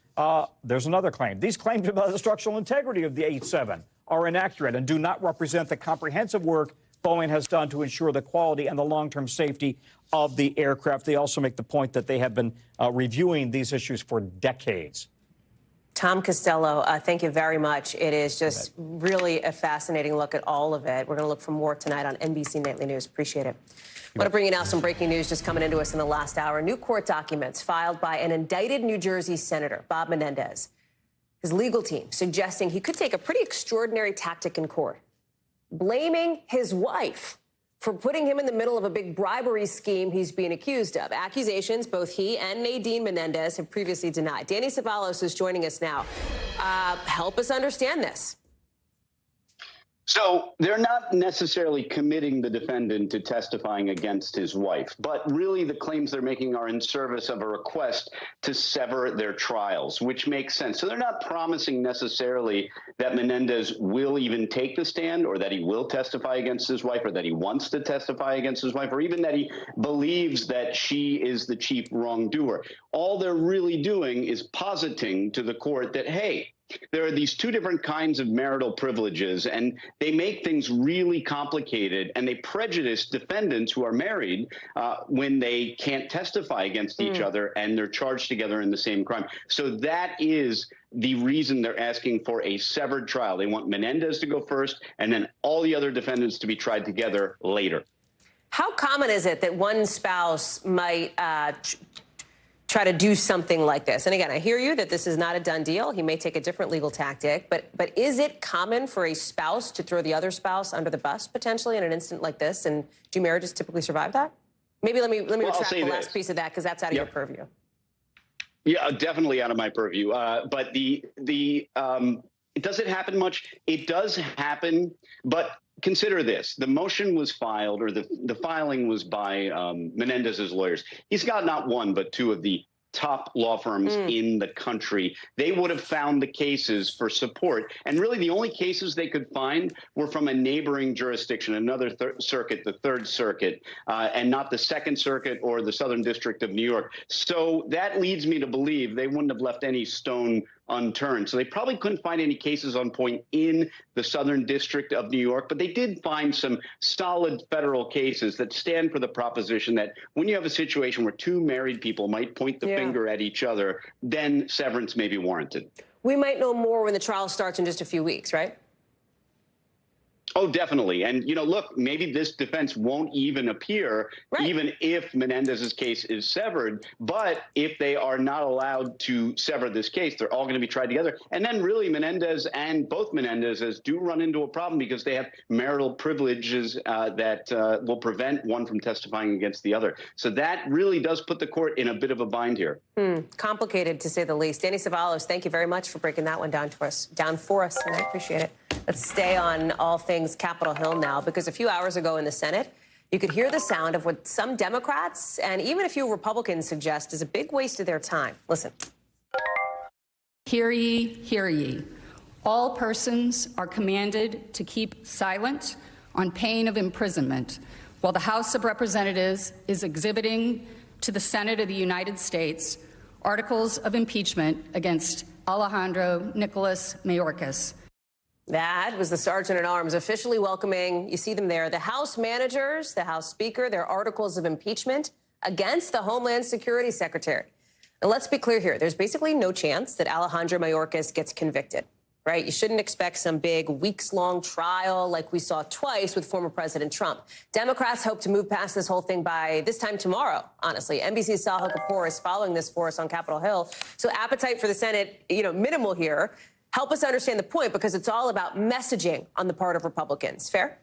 There's another claim. These claims about the structural integrity of the 87 are inaccurate and do not represent the comprehensive work Boeing has done to ensure the quality and the long-term safety of the aircraft. They also make the point that they have been reviewing these issues for decades. Tom Costello, thank you very much. It is just really a fascinating look at all of it. We're going to look for more tonight on NBC Nightly News. Appreciate it. I want to bring you now some breaking news just coming into us in the last hour. New court documents filed by an indicted New Jersey senator, Bob Menendez. His legal team suggesting he could take a pretty extraordinary tactic in court, blaming his wife for putting him in the middle of a big bribery scheme he's being accused of. Accusations both he and Nadine Menendez have previously denied. Danny Ceballos is joining us now. Help us understand this. So they're not necessarily committing the defendant to testifying against his wife, but really the claims they're making are in service of a request to sever their trials, which makes sense. So they're not promising necessarily that Menendez will even take the stand, or that he will testify against his wife, or that he wants to testify against his wife, or even that he believes that she is the chief wrongdoer. All they're really doing is positing to the court that, hey, there are these two different kinds of marital privileges, and they make things really complicated, and they prejudice defendants who are married when they can't testify against each other and they're charged together in the same crime. So that is the reason they're asking for a severed trial. They want Menendez to go first and then all the other defendants to be tried together later. How common is it that one spouse might try to do something like this? And again, I hear you that this is not a done deal. He may take a different legal tactic, but is it common for a spouse to throw the other spouse under the bus potentially in an instant like this? And do marriages typically survive that? Maybe let me retract the last piece of that, because that's out of your purview. Yeah, definitely out of my purview. But does it happen much? It does happen, but consider this. The motion was filed, or the filing was by Menendez's lawyers. He's got not one, but two of the top law firms in the country. They would have found the cases for support. And really the only cases they could find were from a neighboring jurisdiction, another circuit, the Third Circuit, and not the Second Circuit or the Southern District of New York. So that leads me to believe they wouldn't have left any stone unturned. So they probably couldn't find any cases on point in the Southern District of New York, but they did find some solid federal cases that stand for the proposition that when you have a situation where two married people might point the finger at each other, then severance may be warranted. We might know more when the trial starts in just a few weeks, right? Oh, definitely. And, look, maybe this defense won't even appear, even if Menendez's case is severed. But if they are not allowed to sever this case, they're all going to be tried together. And then really Menendez and both Menendezes do run into a problem because they have marital privileges that will prevent one from testifying against the other. So that really does put the court in a bit of a bind here. Complicated, to say the least. Danny Ceballos, thank you very much for breaking that one down for us, and I appreciate it. Let's stay on all things Capitol Hill now, because a few hours ago in the Senate, you could hear the sound of what some Democrats and even a few Republicans suggest is a big waste of their time. Listen. Hear ye, hear ye. All persons are commanded to keep silent on pain of imprisonment while the House of Representatives is exhibiting to the Senate of the United States articles of impeachment against Alejandro Nicolas Mayorkas. That was the Sergeant at Arms officially welcoming, you see them there, the House managers, the House Speaker, their articles of impeachment against the Homeland Security Secretary. Now, let's be clear here. There's basically no chance that Alejandro Mayorkas gets convicted, right? You shouldn't expect some big weeks-long trial like we saw twice with former President Trump. Democrats hope to move past this whole thing by this time tomorrow, honestly. NBC's Sahil Kapoor is following this for us on Capitol Hill. So appetite for the Senate, minimal here. Help us understand the point, because it's all about messaging on the part of Republicans. Fair?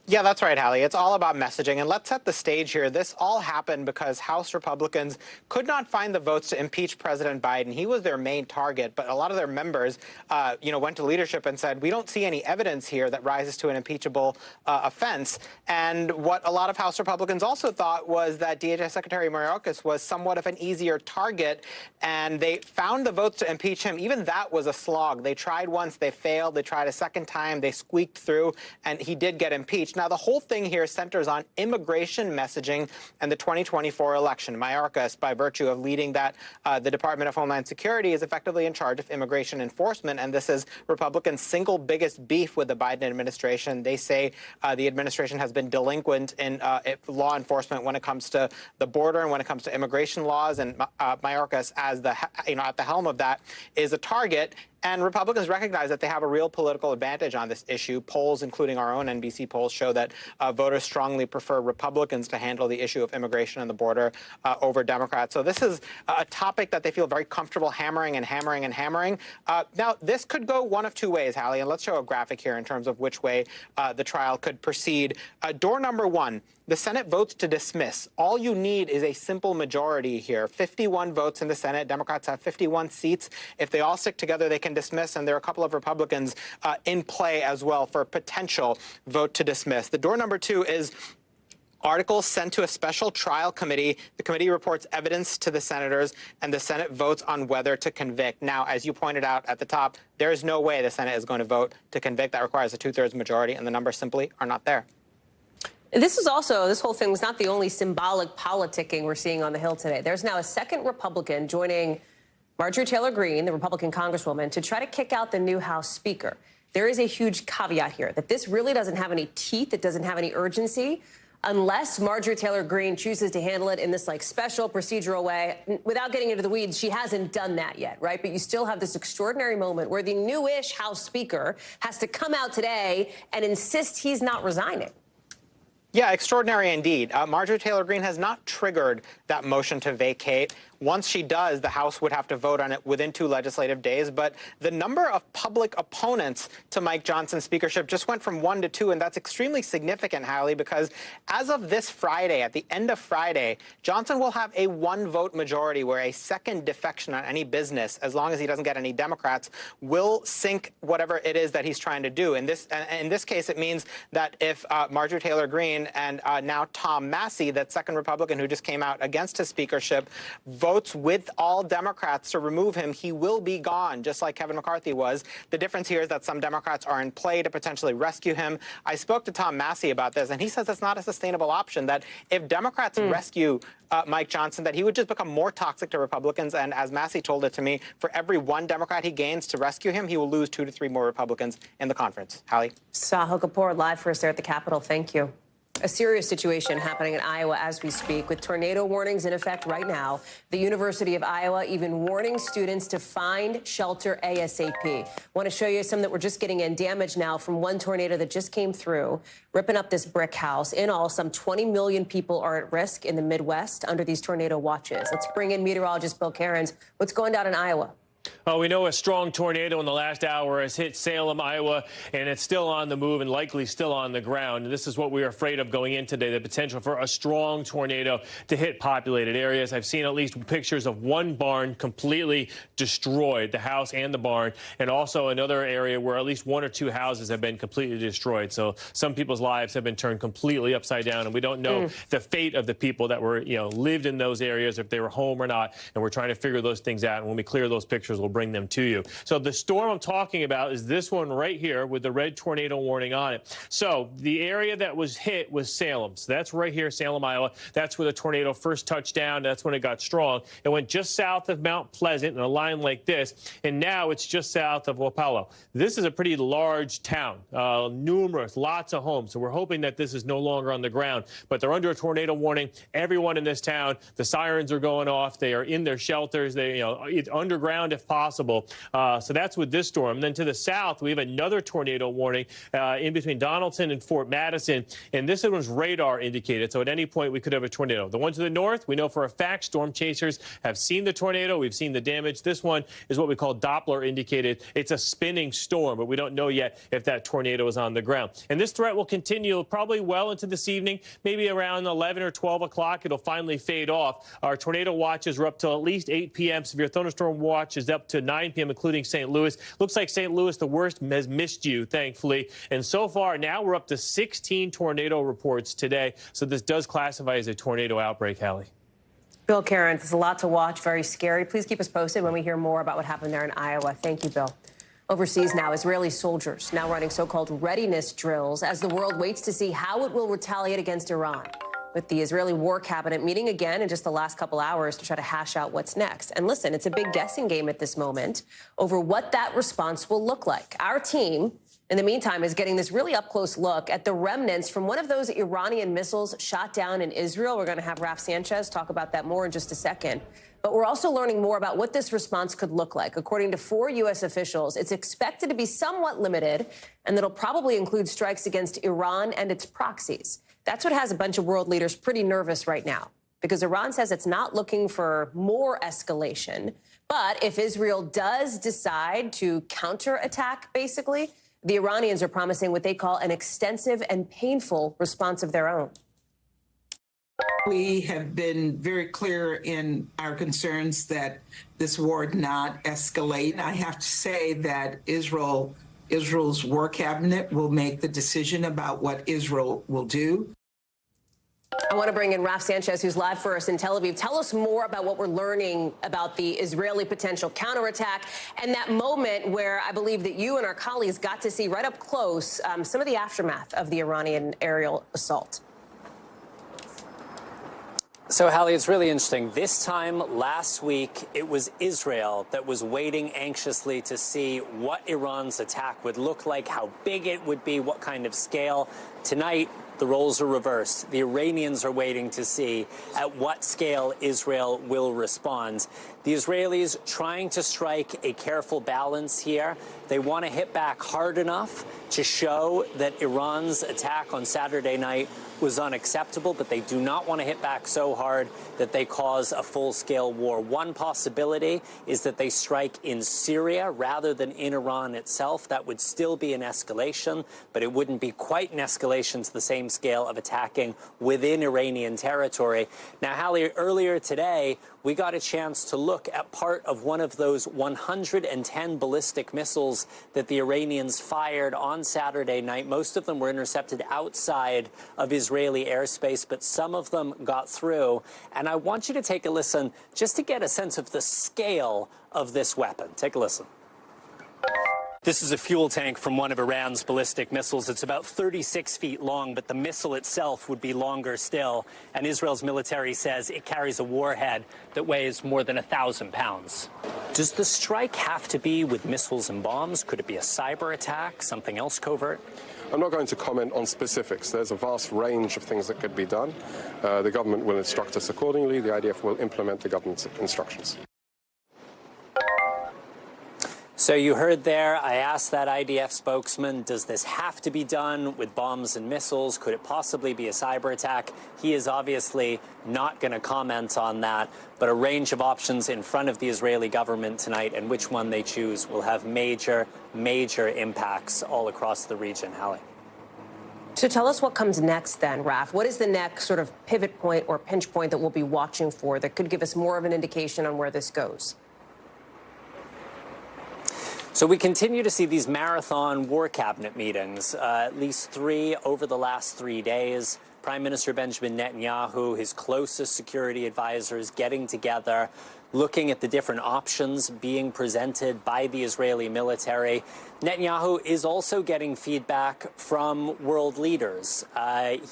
Yeah, that's right, Hallie. It's all about messaging. And let's set the stage here. This all happened because House Republicans could not find the votes to impeach President Biden. He was their main target, but a lot of their members, went to leadership and said, we don't see any evidence here that rises to an impeachable offense. And what a lot of House Republicans also thought was that DHS Secretary Mayorkas was somewhat of an easier target, and they found the votes to impeach him. Even that was a slog. They tried once, they failed. They tried a second time, they squeaked through, and he did get impeached. Now, the whole thing here centers on immigration messaging and the 2024 election. Mayorkas, by virtue of leading that, the Department of Homeland Security, is effectively in charge of immigration enforcement, and this is Republicans' single biggest beef with the Biden administration. They say the administration has been delinquent in law enforcement when it comes to the border and when it comes to immigration laws, and Mayorkas, as at the helm of that, is a target. And Republicans recognize that they have a real political advantage on this issue. Polls, including our own NBC polls, show that voters strongly prefer Republicans to handle the issue of immigration and the border over Democrats. So this is a topic that they feel very comfortable hammering and hammering and hammering. Now, this could go one of two ways, Hallie, and let's show a graphic here in terms of which way the trial could proceed. Door number one, the Senate votes to dismiss. All you need is a simple majority here. 51 votes in the Senate. Democrats have 51 seats. If they all stick together, they can dismiss, and there are a couple of Republicans in play as well for a potential vote to dismiss. The door number two is articles sent to a special trial committee. The committee reports evidence to the senators, and the Senate votes on whether to convict. Now, as you pointed out at the top, there is no way the Senate is going to vote to convict. That requires a 2/3 majority, and the numbers simply are not there. This whole thing was not the only symbolic politicking we're seeing on the Hill today. There's now a second Republican joining Marjorie Taylor Greene, the Republican Congresswoman, to try to kick out the new House Speaker. There is a huge caveat here that this really doesn't have any teeth. It doesn't have any urgency unless Marjorie Taylor Greene chooses to handle it in this special procedural way. Without getting into the weeds, she hasn't done that yet, right? But you still have this extraordinary moment where the newish House Speaker has to come out today and insist he's not resigning. Yeah, extraordinary indeed. Marjorie Taylor Greene has not triggered that motion to vacate. Once she does, the House would have to vote on it within 2 legislative days. But the number of public opponents to Mike Johnson's speakership just went from 1 to 2, and that's extremely significant, Hallie, because as of this Friday, at the end of Friday, Johnson will have a 1-vote majority where a second defection on any business, as long as he doesn't get any Democrats, will sink whatever it is that he's trying to do. In this case, it means that if Marjorie Taylor Greene and now Tom Massey, that second Republican who just came out against his speakership, votes with all Democrats to remove him, he will be gone, just like Kevin McCarthy was. The difference here is that some Democrats are in play to potentially rescue him. I spoke to Tom Massey about this, and he says it's not a sustainable option, that if Democrats rescue Mike Johnson, that he would just become more toxic to Republicans. And as Massey told it to me, for every 1 Democrat he gains to rescue him, he will lose 2 to 3 more Republicans in the conference. Hallie? Sahil Kapoor live for us there at the Capitol. Thank you. A serious situation happening in Iowa as we speak, with tornado warnings in effect right now. The University of Iowa even warning students to find shelter ASAP. Want to show you some that we're just getting in. Damage now from one tornado that just came through, ripping up this brick house. In all, some 20 million people are at risk in the Midwest under these tornado watches. Let's bring in meteorologist Bill Cairns. What's going down in Iowa? Oh, we know a strong tornado in the last hour has hit Salem, Iowa, and it's still on the move and likely still on the ground. And this is what we were afraid of going in today, the potential for a strong tornado to hit populated areas. I've seen at least pictures of one barn completely destroyed, the house and the barn, and also another area where at least 1 or 2 houses have been completely destroyed. So some people's lives have been turned completely upside down, and we don't know the fate of the people that were, lived in those areas, if they were home or not. And we're trying to figure those things out. And when we clear those pictures, we'll bring them to you. So the storm I'm talking about is this one right here with the red tornado warning on it. So the area that was hit was Salem. So that's right here, Salem, Iowa. That's where the tornado first touched down. That's when it got strong. It went just south of Mount Pleasant in a line like this, and now it's just south of Wapello. This is a pretty large town, lots of homes. So we're hoping that this is no longer on the ground, but they're under a tornado warning. Everyone in this town, the sirens are going off. They are in their shelters. They, underground if possible. So that's with this storm. And then to the south, we have another tornado warning in between Donaldson and Fort Madison. And this one's radar indicated. So at any point, we could have a tornado. The one to the north, we know for a fact storm chasers have seen the tornado. We've seen the damage. This one is what we call Doppler indicated. It's a spinning storm, but we don't know yet if that tornado is on the ground. And this threat will continue probably well into this evening, maybe around 11 or 12 o'clock. It'll finally fade off. Our tornado watches are up till at least 8 p.m. Severe thunderstorm watch is up to 9 p.m., including St. Louis. Looks like St. Louis, the worst, has missed you, thankfully. And so far, now we're up to 16 tornado reports today. So this does classify as a tornado outbreak, Hallie. Bill Cairns, there's a lot to watch, very scary. Please keep us posted when we hear more about what happened there in Iowa. Thank you, Bill. Overseas now, Israeli soldiers now running so-called readiness drills as the world waits to see how it will retaliate against Iran, with the Israeli War Cabinet meeting again in just the last couple hours to try to hash out what's next. And listen, it's a big guessing game at this moment over what that response will look like. Our team in the meantime, is getting this really up-close look at the remnants from one of those Iranian missiles shot down in Israel. We're going to have Raf Sanchez talk about that more in just a second. But we're also learning more about what this response could look like. According to 4 U.S. officials, it's expected to be somewhat limited, and that'll probably include strikes against Iran and its proxies. That's what has a bunch of world leaders pretty nervous right now, because Iran says it's not looking for more escalation. But if Israel does decide to counterattack, basically, the Iranians are promising what they call an extensive and painful response of their own. We have been very clear in our concerns that this war not escalate. I have to say that Israel's war cabinet will make the decision about what Israel will do. I want to bring in Raf Sanchez, who's live for us in Tel Aviv. Tell us more about what we're learning about the Israeli potential counterattack and that moment where I believe that you and our colleagues got to see right up close some of the aftermath of the Iranian aerial assault. So, Hallie, it's really interesting. This time last week, it was Israel that was waiting anxiously to see what Iran's attack would look like, how big it would be, what kind of scale. Tonight, the roles are reversed. The Iranians are waiting to see at what scale Israel will respond. The Israelis trying to strike a careful balance here. They want to hit back hard enough to show that Iran's attack on Saturday night was unacceptable, but they do not want to hit back so hard that they cause a full-scale war. One possibility is that they strike in Syria rather than in Iran itself. That would still be an escalation, but it wouldn't be quite an escalation to the same scale of attacking within Iranian territory. Now, Hallie, earlier today, we got a chance to look at part of one of those 110 ballistic missiles that the Iranians fired on Saturday night. Most of them were intercepted outside of Israeli airspace, but some of them got through. And I want you to take a listen just to get a sense of the scale of this weapon. Take a listen. This is a fuel tank from one of Iran's ballistic missiles. It's about 36 feet long, but the missile itself would be longer still. And Israel's military says it carries a warhead that weighs more than 1,000 pounds. Does the strike have to be with missiles and bombs? Could it be a cyber attack, something else covert? I'm not going to comment on specifics. There's a vast range of things that could be done. The government will instruct us accordingly. The IDF will implement the government's instructions. So you heard there, I asked that IDF spokesman, does this have to be done with bombs and missiles? Could it possibly be a cyber attack? He is obviously not going to comment on that, but a range of options in front of the Israeli government tonight, and which one they choose will have major, major impacts all across the region. Hallie. So tell us what comes next then, Raf. What is the next sort of pivot point or pinch point that we'll be watching for that could give us more of an indication on where this goes? So we continue to see these marathon war cabinet meetings, at least 3 over the last 3 days. Prime Minister Benjamin Netanyahu, his closest security advisors getting together, looking at the different options being presented by the Israeli military. Netanyahu is also getting feedback from world leaders.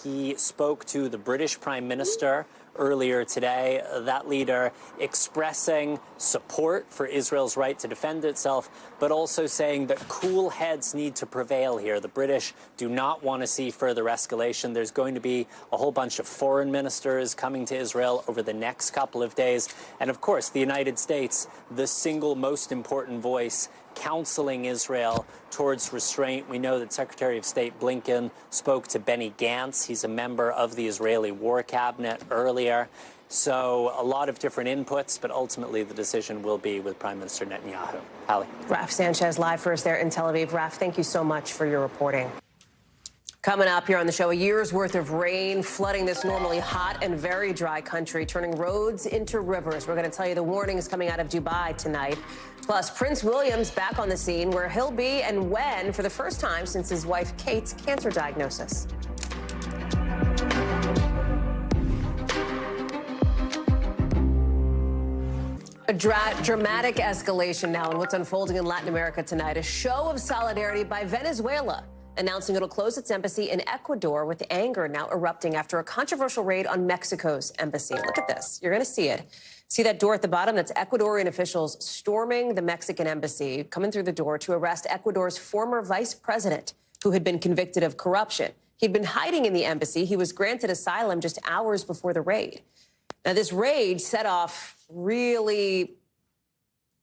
He spoke to the British Prime Minister earlier today, that leader expressing support for Israel's right to defend itself, but also saying that cool heads need to prevail here. The British do not want to see further escalation. There's going to be a whole bunch of foreign ministers coming to Israel over the next couple of days. And of course, the United States, the single most important voice counseling Israel towards restraint. We know that Secretary of State Blinken spoke to Benny Gantz. He's a member of the Israeli War Cabinet earlier. So a lot of different inputs, but ultimately the decision will be with Prime Minister Netanyahu. Hallie. Raf Sanchez live for us there in Tel Aviv. Raf, thank you so much for your reporting. Coming up here on the show, a year's worth of rain flooding this normally hot and very dry country, turning roads into rivers. We're going to tell you the warnings coming out of Dubai tonight. Plus, Prince William's back on the scene, where he'll be and when for the first time since his wife Kate's cancer diagnosis. A dramatic escalation now in what's unfolding in Latin America tonight. A show of solidarity by Venezuela announcing it'll close its embassy in Ecuador, with anger now erupting after a controversial raid on Mexico's embassy. Look at this. You're going to see it. See that door at the bottom? That's Ecuadorian officials storming the Mexican embassy, coming through the door to arrest Ecuador's former vice president, who had been convicted of corruption. He'd been hiding in the embassy. He was granted asylum just hours before the raid. Now, this raid set off really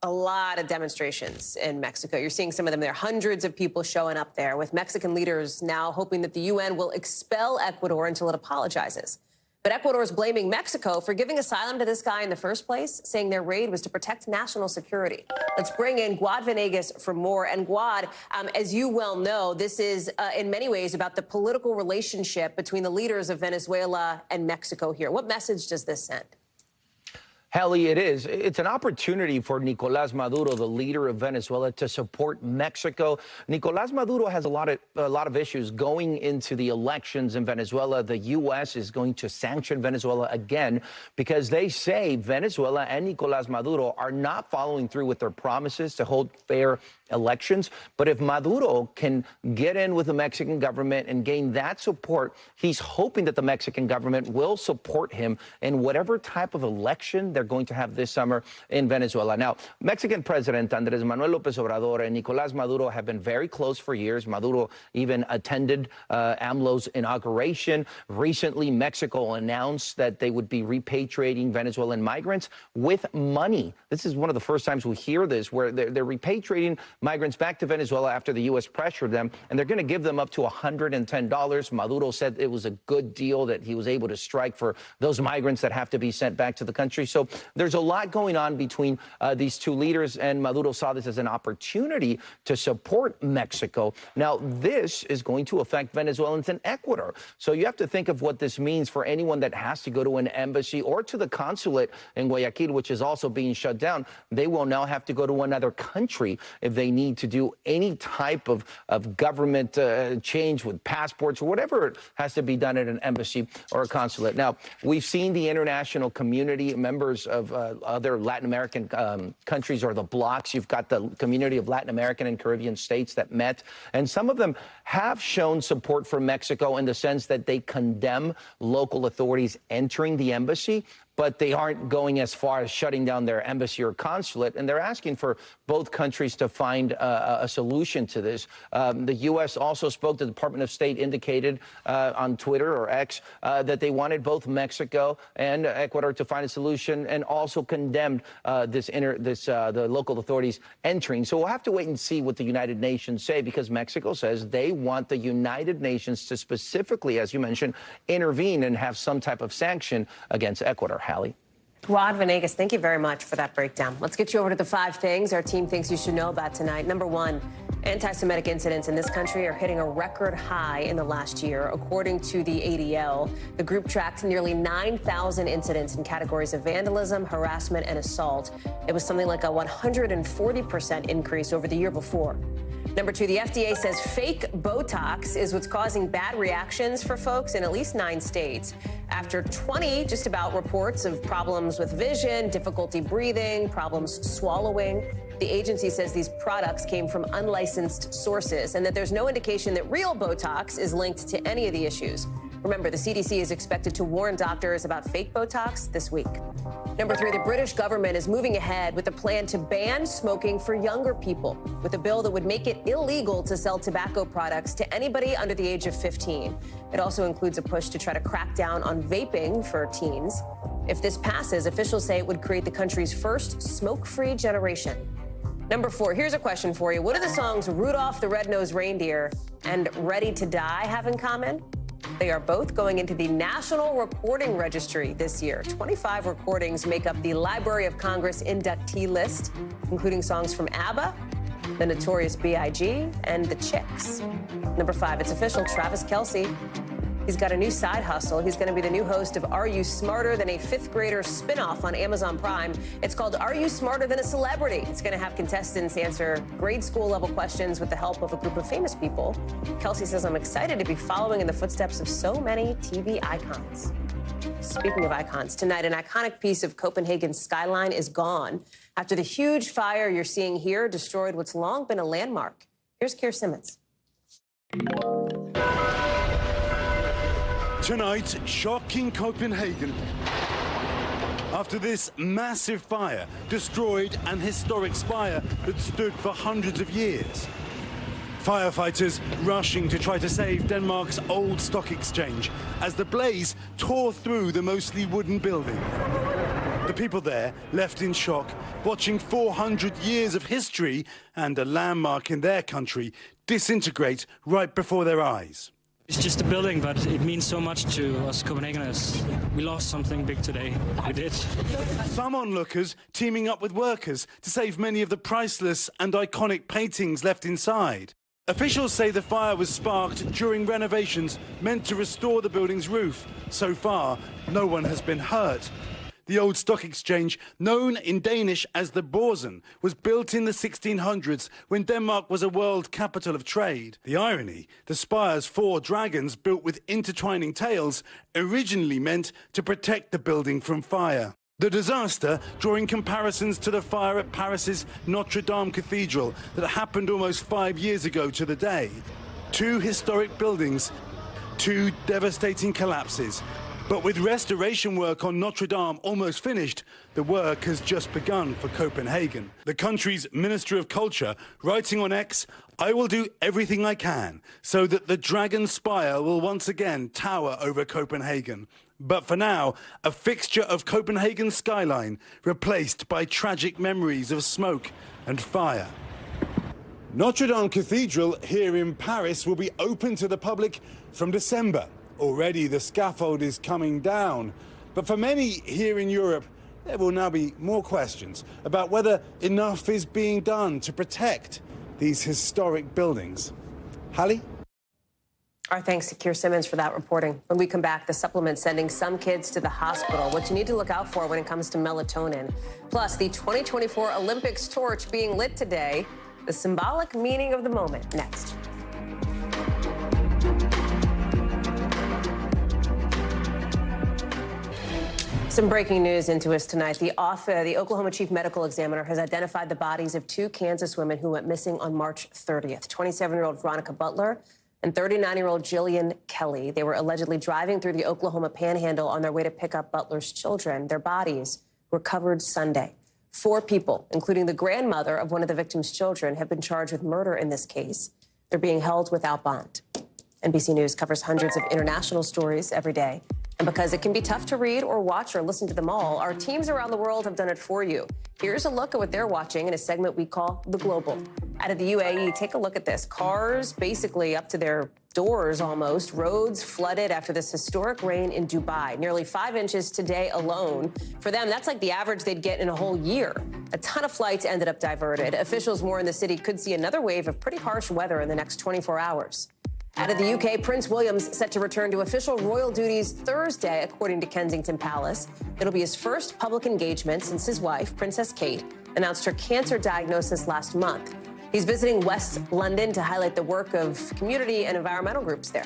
a lot of demonstrations in Mexico. You're seeing some of them there. Hundreds of people showing up there, with Mexican leaders now hoping that the UN will expel Ecuador until it apologizes. But Ecuador is blaming Mexico for giving asylum to this guy in the first place, saying their raid was to protect national security. Let's bring in Guad Venegas for more. And Guad, as you well know, this is in many ways about the political relationship between the leaders of Venezuela and Mexico here. What message does this send? Hallie, it is. It's an opportunity for Nicolás Maduro, the leader of Venezuela, to support Mexico. Nicolás Maduro has a lot of issues going into the elections in Venezuela. The U.S. is going to sanction Venezuela again because they say Venezuela and Nicolás Maduro are not following through with their promises to hold fair elections. But if Maduro can get in with the Mexican government and gain that support, he's hoping that the Mexican government will support him in whatever type of election they're going to have this summer in Venezuela. Now, Mexican President Andrés Manuel López Obrador and Nicolás Maduro have been very close for years. Maduro even attended AMLO's inauguration. Recently, Mexico announced that they would be repatriating Venezuelan migrants with money. This is one of the first times we hear this, where they're repatriating migrants back to Venezuela after the U.S. pressured them, and they're going to give them up to $110. Maduro said it was a good deal that he was able to strike for those migrants that have to be sent back to the country. So there's a lot going on between these two leaders, and Maduro saw this as an opportunity to support Mexico. Now, this is going to affect Venezuelans in Ecuador. So you have to think of what this means for anyone that has to go to an embassy or to the consulate in Guayaquil, which is also being shut down. They will now have to go to another country if they need to do any type of government change with passports or whatever has to be done at an embassy or a consulate. Now, we've seen the international community, members of other Latin American countries or the blocs. You've got the community of Latin American and Caribbean states that met, and some of them have shown support for Mexico in the sense that they condemn local authorities entering the embassy, but they aren't going as far as shutting down their embassy or consulate, and they're asking for both countries to find a solution to this. The U.S. also spoke. The Department of State indicated on Twitter or X that they wanted both Mexico and Ecuador to find a solution, and also condemned the local authorities entering. So we'll have to wait and see what the United Nations say, because Mexico says they want the United Nations to specifically, as you mentioned, intervene and have some type of sanction against Ecuador. Hallie. Guad Venegas, thank you very much for that breakdown. Let's get you over to the 5 things our team thinks you should know about tonight. Number 1, anti-Semitic incidents in this country are hitting a record high in the last year. According to the ADL, the group tracked nearly 9,000 incidents in categories of vandalism, harassment, and assault. It was something like a 140% increase over the year before. Number 2, the FDA says fake Botox is what's causing bad reactions for folks in at least 9 states. After 20 just about reports of problems with vision, difficulty breathing, problems swallowing, the agency says these products came from unlicensed sources and that there's no indication that real Botox is linked to any of the issues. Remember, the CDC is expected to warn doctors about fake Botox this week. Number 3, the British government is moving ahead with a plan to ban smoking for younger people, with a bill that would make it illegal to sell tobacco products to anybody under the age of 15. It also includes a push to try to crack down on vaping for teens. If this passes, officials say it would create the country's first smoke-free generation. Number 4, here's a question for you. What do the songs Rudolph the Red-Nosed Reindeer and Ready to Die have in common? They are both going into the National Recording Registry this year. 25 recordings make up the Library of Congress inductee list, including songs from ABBA, the Notorious B.I.G., and the Chicks. Number 5, it's official. Travis Kelce, he's got a new side hustle. He's going to be the new host of Are You Smarter Than a Fifth Grader spinoff on Amazon Prime. It's called Are You Smarter Than a Celebrity? It's going to have contestants answer grade school level questions with the help of a group of famous people. Kelce says, I'm excited to be following in the footsteps of so many TV icons. Speaking of icons, tonight an iconic piece of Copenhagen's skyline is gone after the huge fire you're seeing here destroyed what's long been a landmark. Here's Keir Simmons. Tonight, shock in Copenhagen. After this massive fire destroyed an historic spire that stood for hundreds of years. Firefighters rushing to try to save Denmark's old stock exchange as the blaze tore through the mostly wooden building. The people there left in shock, watching 400 years of history and a landmark in their country disintegrate right before their eyes. It's just a building, but it means so much to us Copenhageners. We lost something big today. We did. Some onlookers teaming up with workers to save many of the priceless and iconic paintings left inside. Officials say the fire was sparked during renovations meant to restore the building's roof. So far, no one has been hurt. The old stock exchange, known in Danish as the Borsen, was built in the 1600s when Denmark was a world capital of trade. The irony, the spire's 4 dragons built with intertwining tails originally meant to protect the building from fire. The disaster drawing comparisons to the fire at Paris's Notre Dame Cathedral that happened almost 5 years ago to the day. 2 historic buildings, 2 devastating collapses. But with restoration work on Notre Dame almost finished, the work has just begun for Copenhagen. The country's Minister of Culture writing on X, "I will do everything I can so that the Dragon Spire will once again tower over Copenhagen. But for now, a fixture of Copenhagen's skyline replaced by tragic memories of smoke and fire." Notre Dame Cathedral here in Paris will be open to the public from December. Already the scaffold is coming down. But for many here in Europe, there will now be more questions about whether enough is being done to protect these historic buildings. Hallie? Our thanks to Keir Simmons for that reporting. When we come back, the supplement sending some kids to the hospital. What you need to look out for when it comes to melatonin. Plus, the 2024 Olympics torch being lit today. The symbolic meaning of the moment. Next. Some breaking news into us tonight. The Oklahoma chief medical examiner has identified the bodies of 2 Kansas women who went missing on March 30th. 27-year-old Veronica Butler and 39-year-old Jillian Kelly. They were allegedly driving through the Oklahoma Panhandle on their way to pick up Butler's children. Their bodies were recovered Sunday. 4 people, including the grandmother of one of the victim's children, have been charged with murder in this case. They're being held without bond. NBC News covers hundreds of international stories every day. And because it can be tough to read or watch or listen to them all, our teams around the world have done it for you. Here's a look at what they're watching in a segment we call The Global. Out of the UAE, take a look at this. Cars basically up to their doors almost. Roads flooded after this historic rain in Dubai. Nearly 5 inches today alone. For them, that's like the average they'd get in a whole year. A ton of flights ended up diverted. Officials warn the city could see another wave of pretty harsh weather in the next 24 hours. Out of the UK, Prince William's set to return to official royal duties Thursday, according to Kensington Palace. It'll be his first public engagement since his wife, Princess Kate, announced her cancer diagnosis last month. He's visiting West London to highlight the work of community and environmental groups there.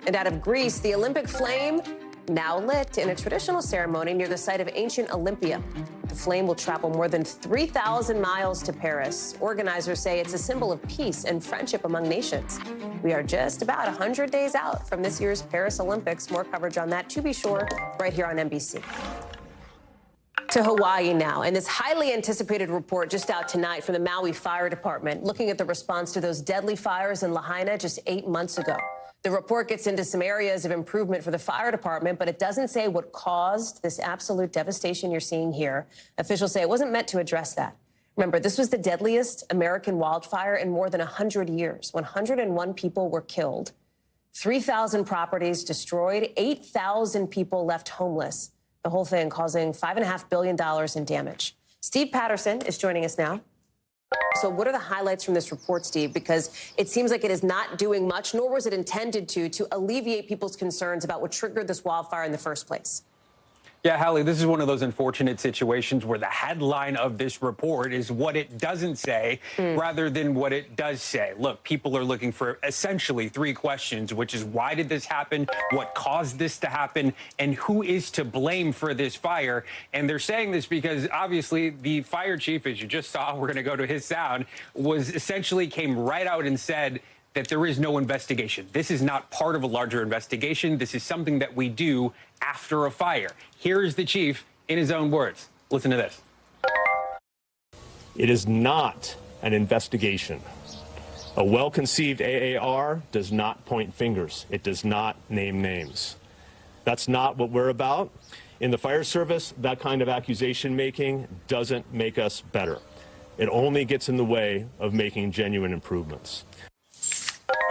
And out of Greece, the Olympic flame now lit in a traditional ceremony near the site of ancient Olympia. The flame will travel more than 3,000 miles to Paris. Organizers say it's a symbol of peace and friendship among nations. We are just about 100 days out from this year's Paris Olympics. More coverage on that, to be sure, right here on NBC. To Hawaii now, and this highly anticipated report just out tonight from the Maui Fire Department, looking at the response to those deadly fires in Lahaina just 8 months ago. The report gets into some areas of improvement for the fire department, but it doesn't say what caused this absolute devastation you're seeing here. Officials say it wasn't meant to address that. Remember, this was the deadliest American wildfire in more than 100 years. 101 people were killed, 3,000 properties destroyed, 8,000 people left homeless. The whole thing causing $5.5 billion in damage. Steve Patterson is joining us now. So what are the highlights from this report, Steve? Because it seems like it is not doing much, nor was it intended to alleviate people's concerns about what triggered this wildfire in the first place. Yeah, Hallie, this is one of those unfortunate situations where the headline of this report is what it doesn't say rather than what it does say. Look, people are looking for essentially 3 questions, which is why did this happen? What caused this to happen? And who is to blame for this fire? And they're saying this because obviously the fire chief, as you just saw, we're going to go to his sound, was essentially came right out and said that there is no investigation. This is not part of a larger investigation. This is something that we do after a fire. Here's the chief in his own words. Listen to this. It is not an investigation. A well-conceived AAR does not point fingers. It does not name names. That's not what we're about. In the fire service, that kind of accusation making doesn't make us better. It only gets in the way of making genuine improvements.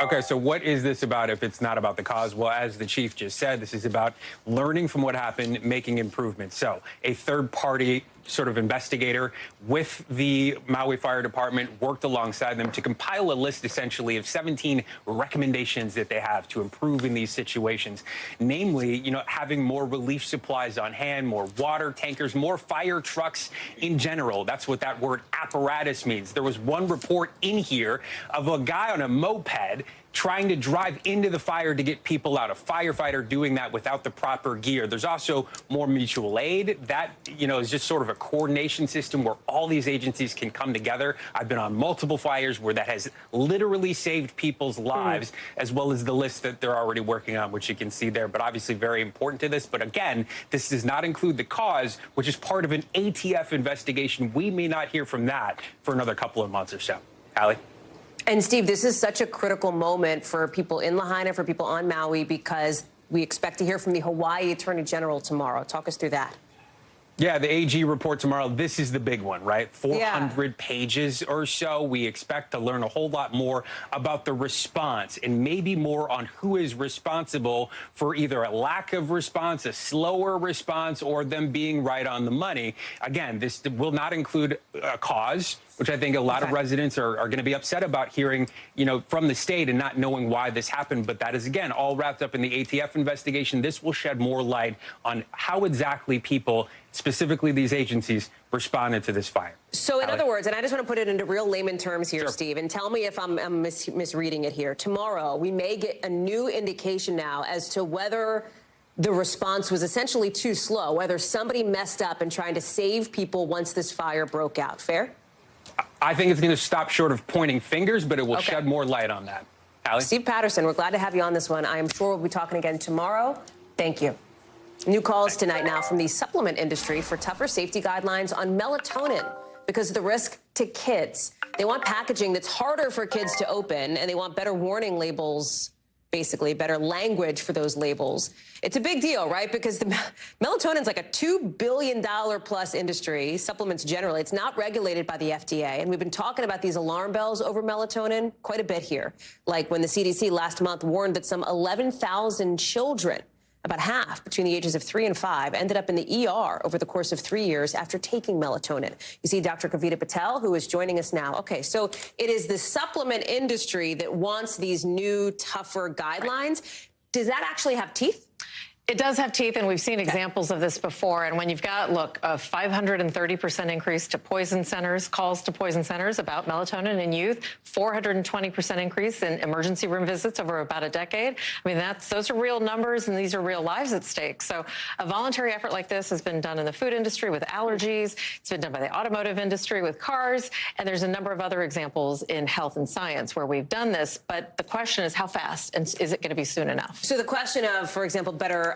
Okay, so what is this about if it's not about the cause? Well, as the chief just said, this is about learning from what happened, making improvements. So a third-party sort of investigator with the Maui Fire Department worked alongside them to compile a list essentially of 17 recommendations that they have to improve in these situations. Namely, you know, having more relief supplies on hand, more water tankers, more fire trucks in general. That's what that word apparatus means. There was one report in here of a guy on a moped trying to drive into the fire to get people out, a firefighter doing that without the proper gear. There's also more mutual aid. That, you know, is just sort of a coordination system where all these agencies can come together. I've been on multiple fires where that has literally saved people's lives, as well as the list that they're already working on, which you can see there. But obviously very important to this. But again, this does not include the cause, which is part of an ATF investigation. We may not hear from that for another couple of months or so. Hallie? And Steve, this is such a critical moment for people in Lahaina, for people on Maui, because we expect to hear from the Hawaii Attorney General tomorrow. Talk us through that. Yeah, the AG report tomorrow. This is the big one, right? 400 pages or so. We expect to learn a whole lot more about the response and maybe more on who is responsible for either a lack of response, a slower response, or them being right on the money. Again, this will not include a cause, which I think a lot of residents are going to be upset about hearing, you know, from the state and not knowing why this happened. But that is, again, all wrapped up in the ATF investigation. This will shed more light on how exactly people, specifically these agencies, responded to this fire. So in other words, and I just want to put it into real layman terms here, Steve, and tell me if I'm misreading it here. Tomorrow, we may get a new indication now as to whether the response was essentially too slow, whether somebody messed up in trying to save people once this fire broke out. Fair? I think it's going to stop short of pointing fingers, but it will shed more light on that. Hallie? Steve Patterson, we're glad to have you on this one. I am sure we'll be talking again tomorrow. Thank you. New calls tonight now from the supplement industry for tougher safety guidelines on melatonin because of the risk to kids. They want packaging that's harder for kids to open, and they want better warning labels, basically better language for those labels. It's a big deal, right? Because the melatonin's like a $2 billion plus industry, supplements generally. It's not regulated by the FDA. And we've been talking about these alarm bells over melatonin quite a bit here. Like when the CDC last month warned that some 11,000 children, about half between the ages of 3 and 5, ended up in the ER over the course of 3 years after taking melatonin. You see Dr. Kavita Patel, who is joining us now. Okay, so it is the supplement industry that wants these new, tougher guidelines. Does that actually have teeth? It does have teeth, and we've seen examples of this before. And when you've got, look, a 530% increase to poison centers, calls to poison centers about melatonin in youth, 420% increase in emergency room visits over about a decade. I mean, those are real numbers, and these are real lives at stake. So a voluntary effort like this has been done in the food industry with allergies. It's been done by the automotive industry with cars. And there's a number of other examples in health and science where we've done this. But the question is how fast, and is it going to be soon enough? So the question of, for example, better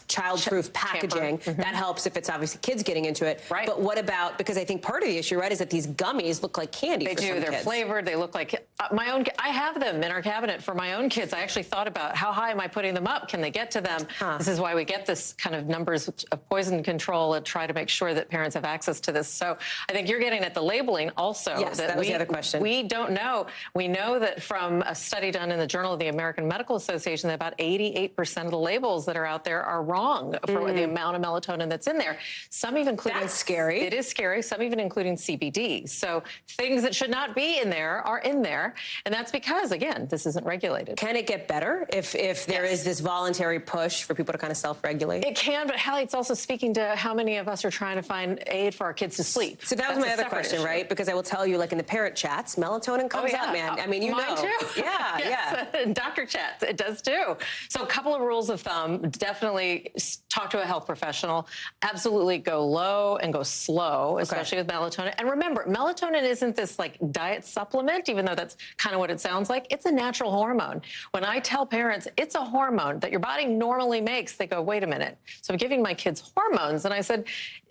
child-proof packaging, that helps if it's obviously kids getting into it. Right. But what about, because I think part of the issue, right, is that these gummies look like candy for some kids. They're flavored. They look like my own. I have them in our cabinet for my own kids. I actually thought about how high am I putting them up? Can they get to them? This is why we get this kind of numbers of poison control and try to make sure that parents have access to this. So I think you're getting at the labeling also. Yes, that was the other question. We don't know. We know that from a study done in the Journal of the American Medical Association that about 88% of the labels that are out there are wrong for the amount of melatonin that's in there. Some even including... That's scary. It is scary. Some even including CBD. So things that should not be in there are in there. And that's because, again, this isn't regulated. Can it get better if there is this voluntary push for people to kind of self-regulate? It can, but Hallie, it's also speaking to how many of us are trying to find aid for our kids to sleep. So that was my other question, right? Because I will tell you, like in the parent chats, melatonin comes up, man. I mean, you Mine know. too. Yeah, yes. yeah. Doctor chats, it does too. So a couple of rules of thumb. definitely talk to a health professional. Absolutely go low and go slow, especially with melatonin. And remember, melatonin isn't this like diet supplement, even though that's kind of what it sounds like. It's a natural hormone. When I tell parents it's a hormone that your body normally makes, they go, wait a minute. So I'm giving my kids hormones. And I said,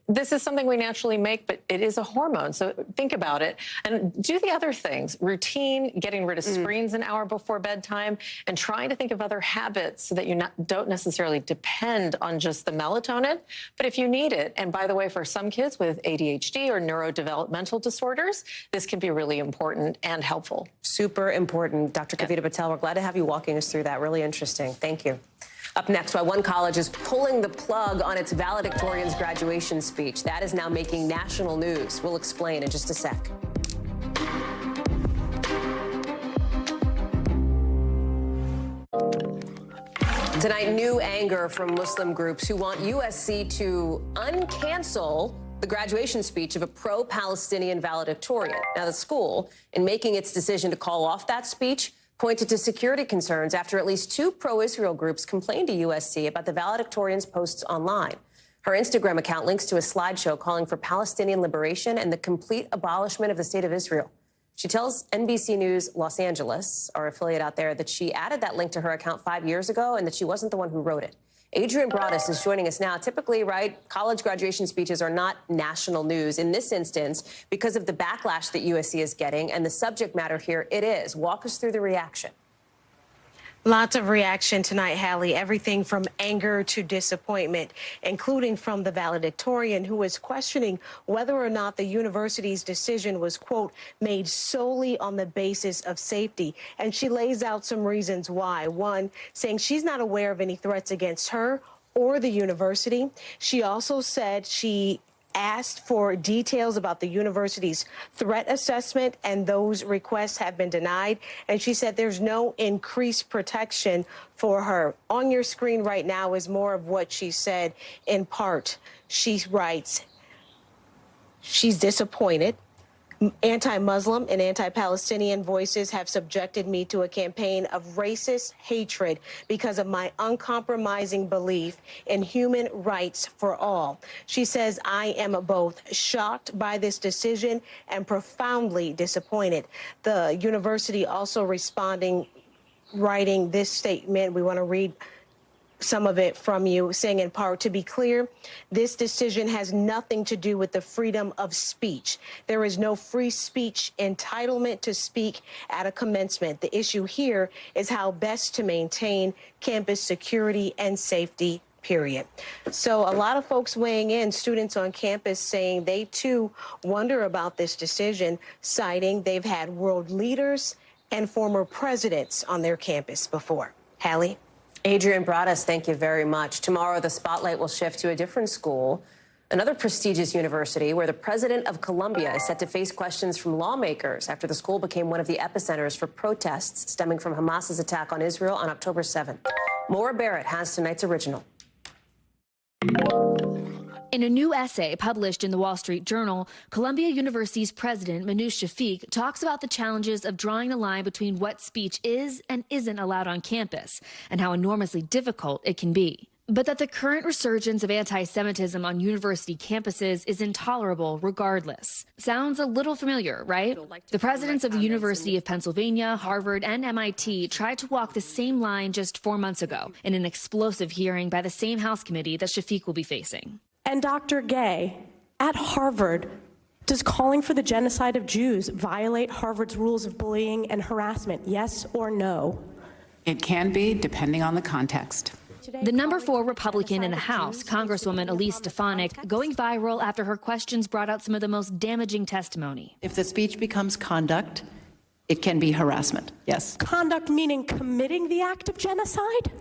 this is something we naturally make, but it is a hormone. So think about it and do the other things. Routine, getting rid of screens an hour before bedtime, and trying to think of other habits so that you don't necessarily depend on just the melatonin. But if you need it, and by the way, for some kids with ADHD or neurodevelopmental disorders, this can be really important and helpful. Super important. Dr. Kavita Patel, we're glad to have you walking us through that. Really interesting. Thank you. Up next, why one college is pulling the plug on its valedictorian's graduation speech. That is now making national news. We'll explain in just a sec. Tonight, new anger from Muslim groups who want USC to uncancel the graduation speech of a pro-Palestinian valedictorian. Now, the school, in making its decision to call off that speech, pointed to security concerns after at least 2 pro-Israel groups complained to USC about the valedictorian's posts online. Her Instagram account links to a slideshow calling for Palestinian liberation and the complete abolishment of the state of Israel. She tells NBC News Los Angeles, our affiliate out there, that she added that link to her account 5 years ago and that she wasn't the one who wrote it. Adrian Broadus is joining us now. Typically, right, college graduation speeches are not national news. In this instance, because of the backlash that USC is getting and the subject matter here, it is. Walk us through the reaction. Lots of reaction tonight, Hallie. Everything from anger to disappointment, including from the valedictorian who is questioning whether or not the university's decision was, quote, made solely on the basis of safety. And she lays out some reasons why. One, saying she's not aware of any threats against her or the university. She also said she asked for details about the university's threat assessment, and those requests have been denied. And she said there's no increased protection for her. On your screen right now is more of what she said in part. She writes, she's disappointed. Anti-Muslim and anti-Palestinian voices have subjected me to a campaign of racist hatred because of my uncompromising belief in human rights for all. She says, I am both shocked by this decision and profoundly disappointed. The university also responding, writing this statement. We want to read some of it from you, saying in part, to be clear, this decision has nothing to do with the freedom of speech. There is no free speech entitlement to speak at a commencement. The issue here is how best to maintain campus security and safety, period. So a lot of folks weighing in, students on campus saying they too wonder about this decision, citing they've had world leaders and former presidents on their campus before. Hallie? Adrian Broadus, thank you very much. Tomorrow, the spotlight will shift to a different school, another prestigious university where the president of Colombia is set to face questions from lawmakers after the school became one of the epicenters for protests stemming from Hamas's attack on Israel on October 7th. Maura Barrett has tonight's original. In a new essay published in the Wall Street Journal, Columbia University's president, Manoush Shafiq, talks about the challenges of drawing the line between what speech is and isn't allowed on campus and how enormously difficult it can be. But that the current resurgence of anti-Semitism on university campuses is intolerable regardless. Sounds a little familiar, right? The presidents of the University of Pennsylvania, Harvard, and MIT tried to walk the same line just 4 months ago in an explosive hearing by the same House committee that Shafiq will be facing. And Dr. Gay, at Harvard, does calling for the genocide of Jews violate Harvard's rules of bullying and harassment, yes or no? It can be, depending on the context. The number 4 Republican in the House, Congresswoman Elise Stefanik, going viral after her questions brought out some of the most damaging testimony. If the speech becomes conduct, it can be harassment, yes. Conduct meaning committing the act of genocide?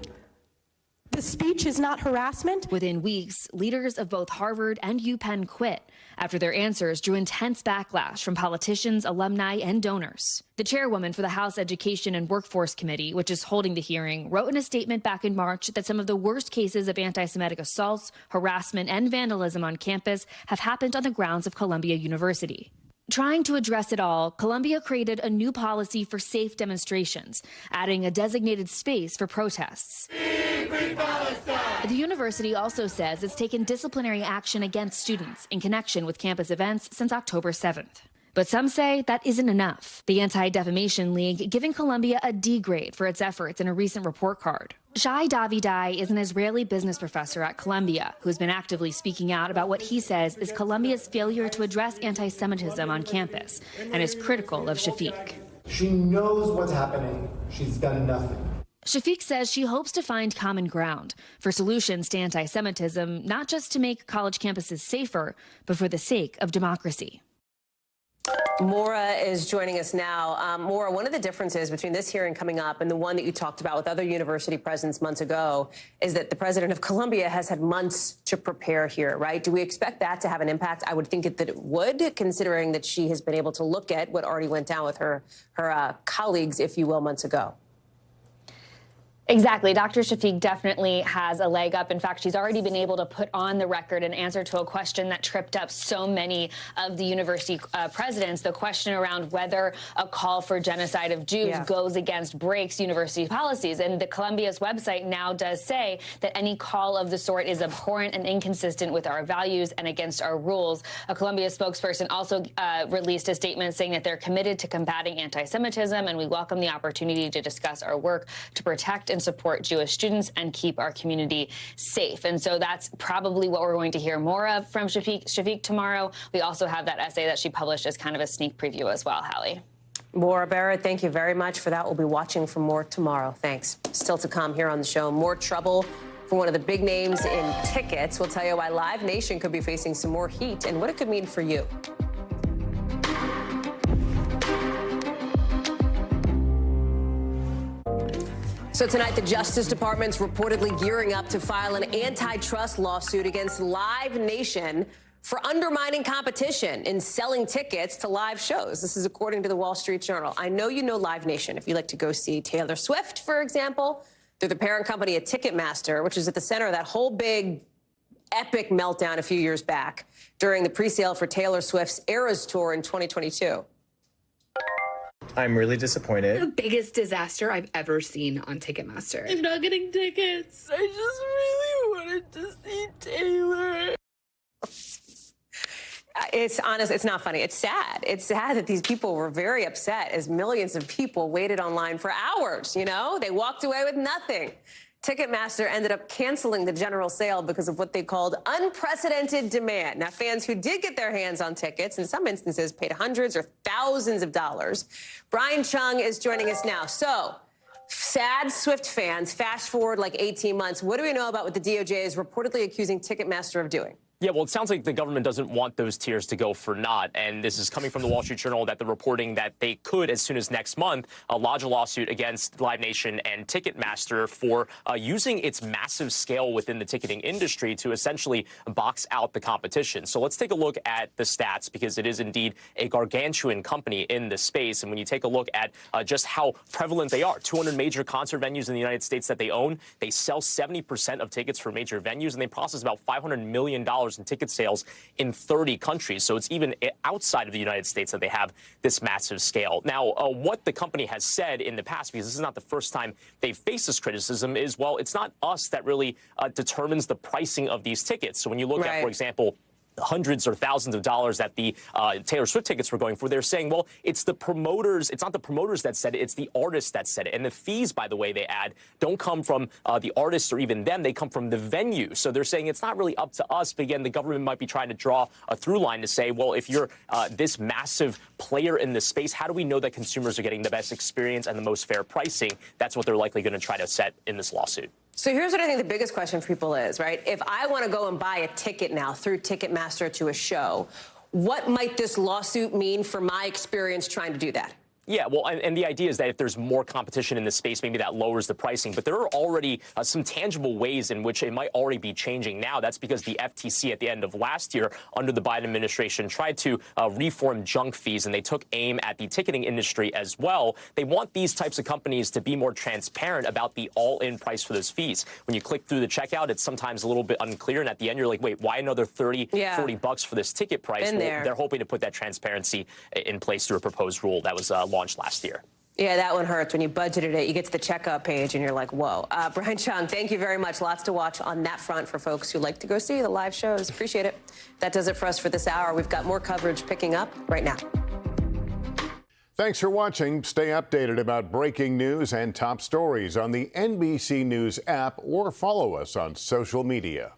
The speech is not harassment? Within weeks, leaders of both Harvard and UPenn quit after their answers drew intense backlash from politicians, alumni, and donors. The chairwoman for the House Education and Workforce Committee, which is holding the hearing, wrote in a statement back in March that some of the worst cases of anti-Semitic assaults, harassment, and vandalism on campus have happened on the grounds of Columbia University. Trying to address it all, Columbia created a new policy for safe demonstrations, adding a designated space for protests. The The university also says it's taken disciplinary action against students in connection with campus events since October 7th. But some say that isn't enough. The Anti-Defamation League giving Columbia a D grade for its efforts in a recent report card. Shai Davidai is an Israeli business professor at Columbia who's been actively speaking out about what he says is Columbia's failure to address anti-Semitism on campus and is critical of Shafiq. She knows what's happening. She's done nothing. Shafiq says she hopes to find common ground for solutions to anti-Semitism, not just to make college campuses safer, but for the sake of democracy. Maura is joining us now. Maura, one of the differences between this hearing coming up and the one that you talked about with other university presidents months ago is that the president of Columbia has had months to prepare here, right? Do we expect that to have an impact? I would think that it would, considering that she has been able to look at what already went down with her colleagues, if you will, months ago. Exactly. Dr. Shafiq definitely has a leg up. In fact, she's already been able to put on the record an answer to a question that tripped up so many of the university presidents, the question around whether a call for genocide of Jews breaks university policies. And the Columbia's website now does say that any call of the sort is abhorrent and inconsistent with our values and against our rules. A Columbia spokesperson also released a statement saying that they're committed to combating anti-Semitism, and we welcome the opportunity to discuss our work to protect and support Jewish students and keep our community safe. And so that's probably what we're going to hear more of from Shafiq tomorrow. We also have that essay that she published as kind of a sneak preview as well, Hallie. Maura Barrett, thank you very much for that. We'll be watching for more tomorrow. Thanks. Still to come here on the show, more trouble for one of the big names in tickets. We'll tell you why Live Nation could be facing some more heat and what it could mean for you. So tonight, the Justice Department's reportedly gearing up to file an antitrust lawsuit against Live Nation for undermining competition in selling tickets to live shows. This is according to the Wall Street Journal. I know you know Live Nation. If you like to go see Taylor Swift, for example, they're the parent company of Ticketmaster, which is at the center of that whole big epic meltdown a few years back during the presale for Taylor Swift's Eras Tour in 2022. I'm really disappointed. The biggest disaster I've ever seen on Ticketmaster. I'm not getting tickets. I just really wanted to see Taylor. It's honest. It's not funny. It's sad. It's sad that these people were very upset as millions of people waited online for hours. You know, they walked away with nothing. Ticketmaster ended up canceling the general sale because of what they called unprecedented demand. Now, fans who did get their hands on tickets, in some instances, paid hundreds or thousands of dollars. Brian Chung is joining us now. So, sad Swift fans, fast forward like 18 months. What do we know about what the DOJ is reportedly accusing Ticketmaster of doing? Yeah, well, it sounds like the government doesn't want those tiers to go for naught. And this is coming from the Wall Street Journal that they're reporting that they could, as soon as next month, lodge a lawsuit against Live Nation and Ticketmaster for using its massive scale within the ticketing industry to essentially box out the competition. So let's take a look at the stats, because it is indeed a gargantuan company in the space. And when you take a look at just how prevalent they are, 200 major concert venues in the United States that they own, they sell 70% of tickets for major venues, and they process about $500 million in ticket sales in 30 countries. So it's even outside of the United States that they have this massive scale. Now, what the company has said in the past, because this is not the first time they've faced this criticism, is, well, it's not us that really determines the pricing of these tickets. So when you look at, for example, hundreds or thousands of dollars that the Taylor Swift tickets were going for, they're saying, well, it's the promoters, it's not the promoters that said it, it's the artists that said it. And the fees, by the way, they add, don't come from the artists or even them, they come from the venue. So they're saying it's not really up to us, but again, the government might be trying to draw a through line to say, well, if you're this massive player in the space, how do we know that consumers are getting the best experience and the most fair pricing? That's what they're likely going to try to set in this lawsuit. So here's what I think the biggest question for people is, right? If I want to go and buy a ticket now through Ticketmaster to a show, what might this lawsuit mean for my experience trying to do that? Yeah, well, and the idea is that if there's more competition in the space, maybe that lowers the pricing. But there are already some tangible ways in which it might already be changing now. That's because the FTC at the end of last year, under the Biden administration, tried to reform junk fees, and they took aim at the ticketing industry as well. They want these types of companies to be more transparent about the all-in price for those fees. When you click through the checkout, it's sometimes a little bit unclear, and at the end, you're like, wait, why another $30, $40 for this ticket price? Well, they're hoping to put that transparency in place through a proposed rule that was launched last year. Yeah, that one hurts. When you budgeted it, you get to the checkout page and you're like, whoa. Brian Chung, thank you very much. Lots to watch on that front for folks who like to go see the live shows. Appreciate it. That does it for us for this hour. We've got more coverage picking up right now. Thanks for watching. Stay updated about breaking news and top stories on the NBC News app or follow us on social media.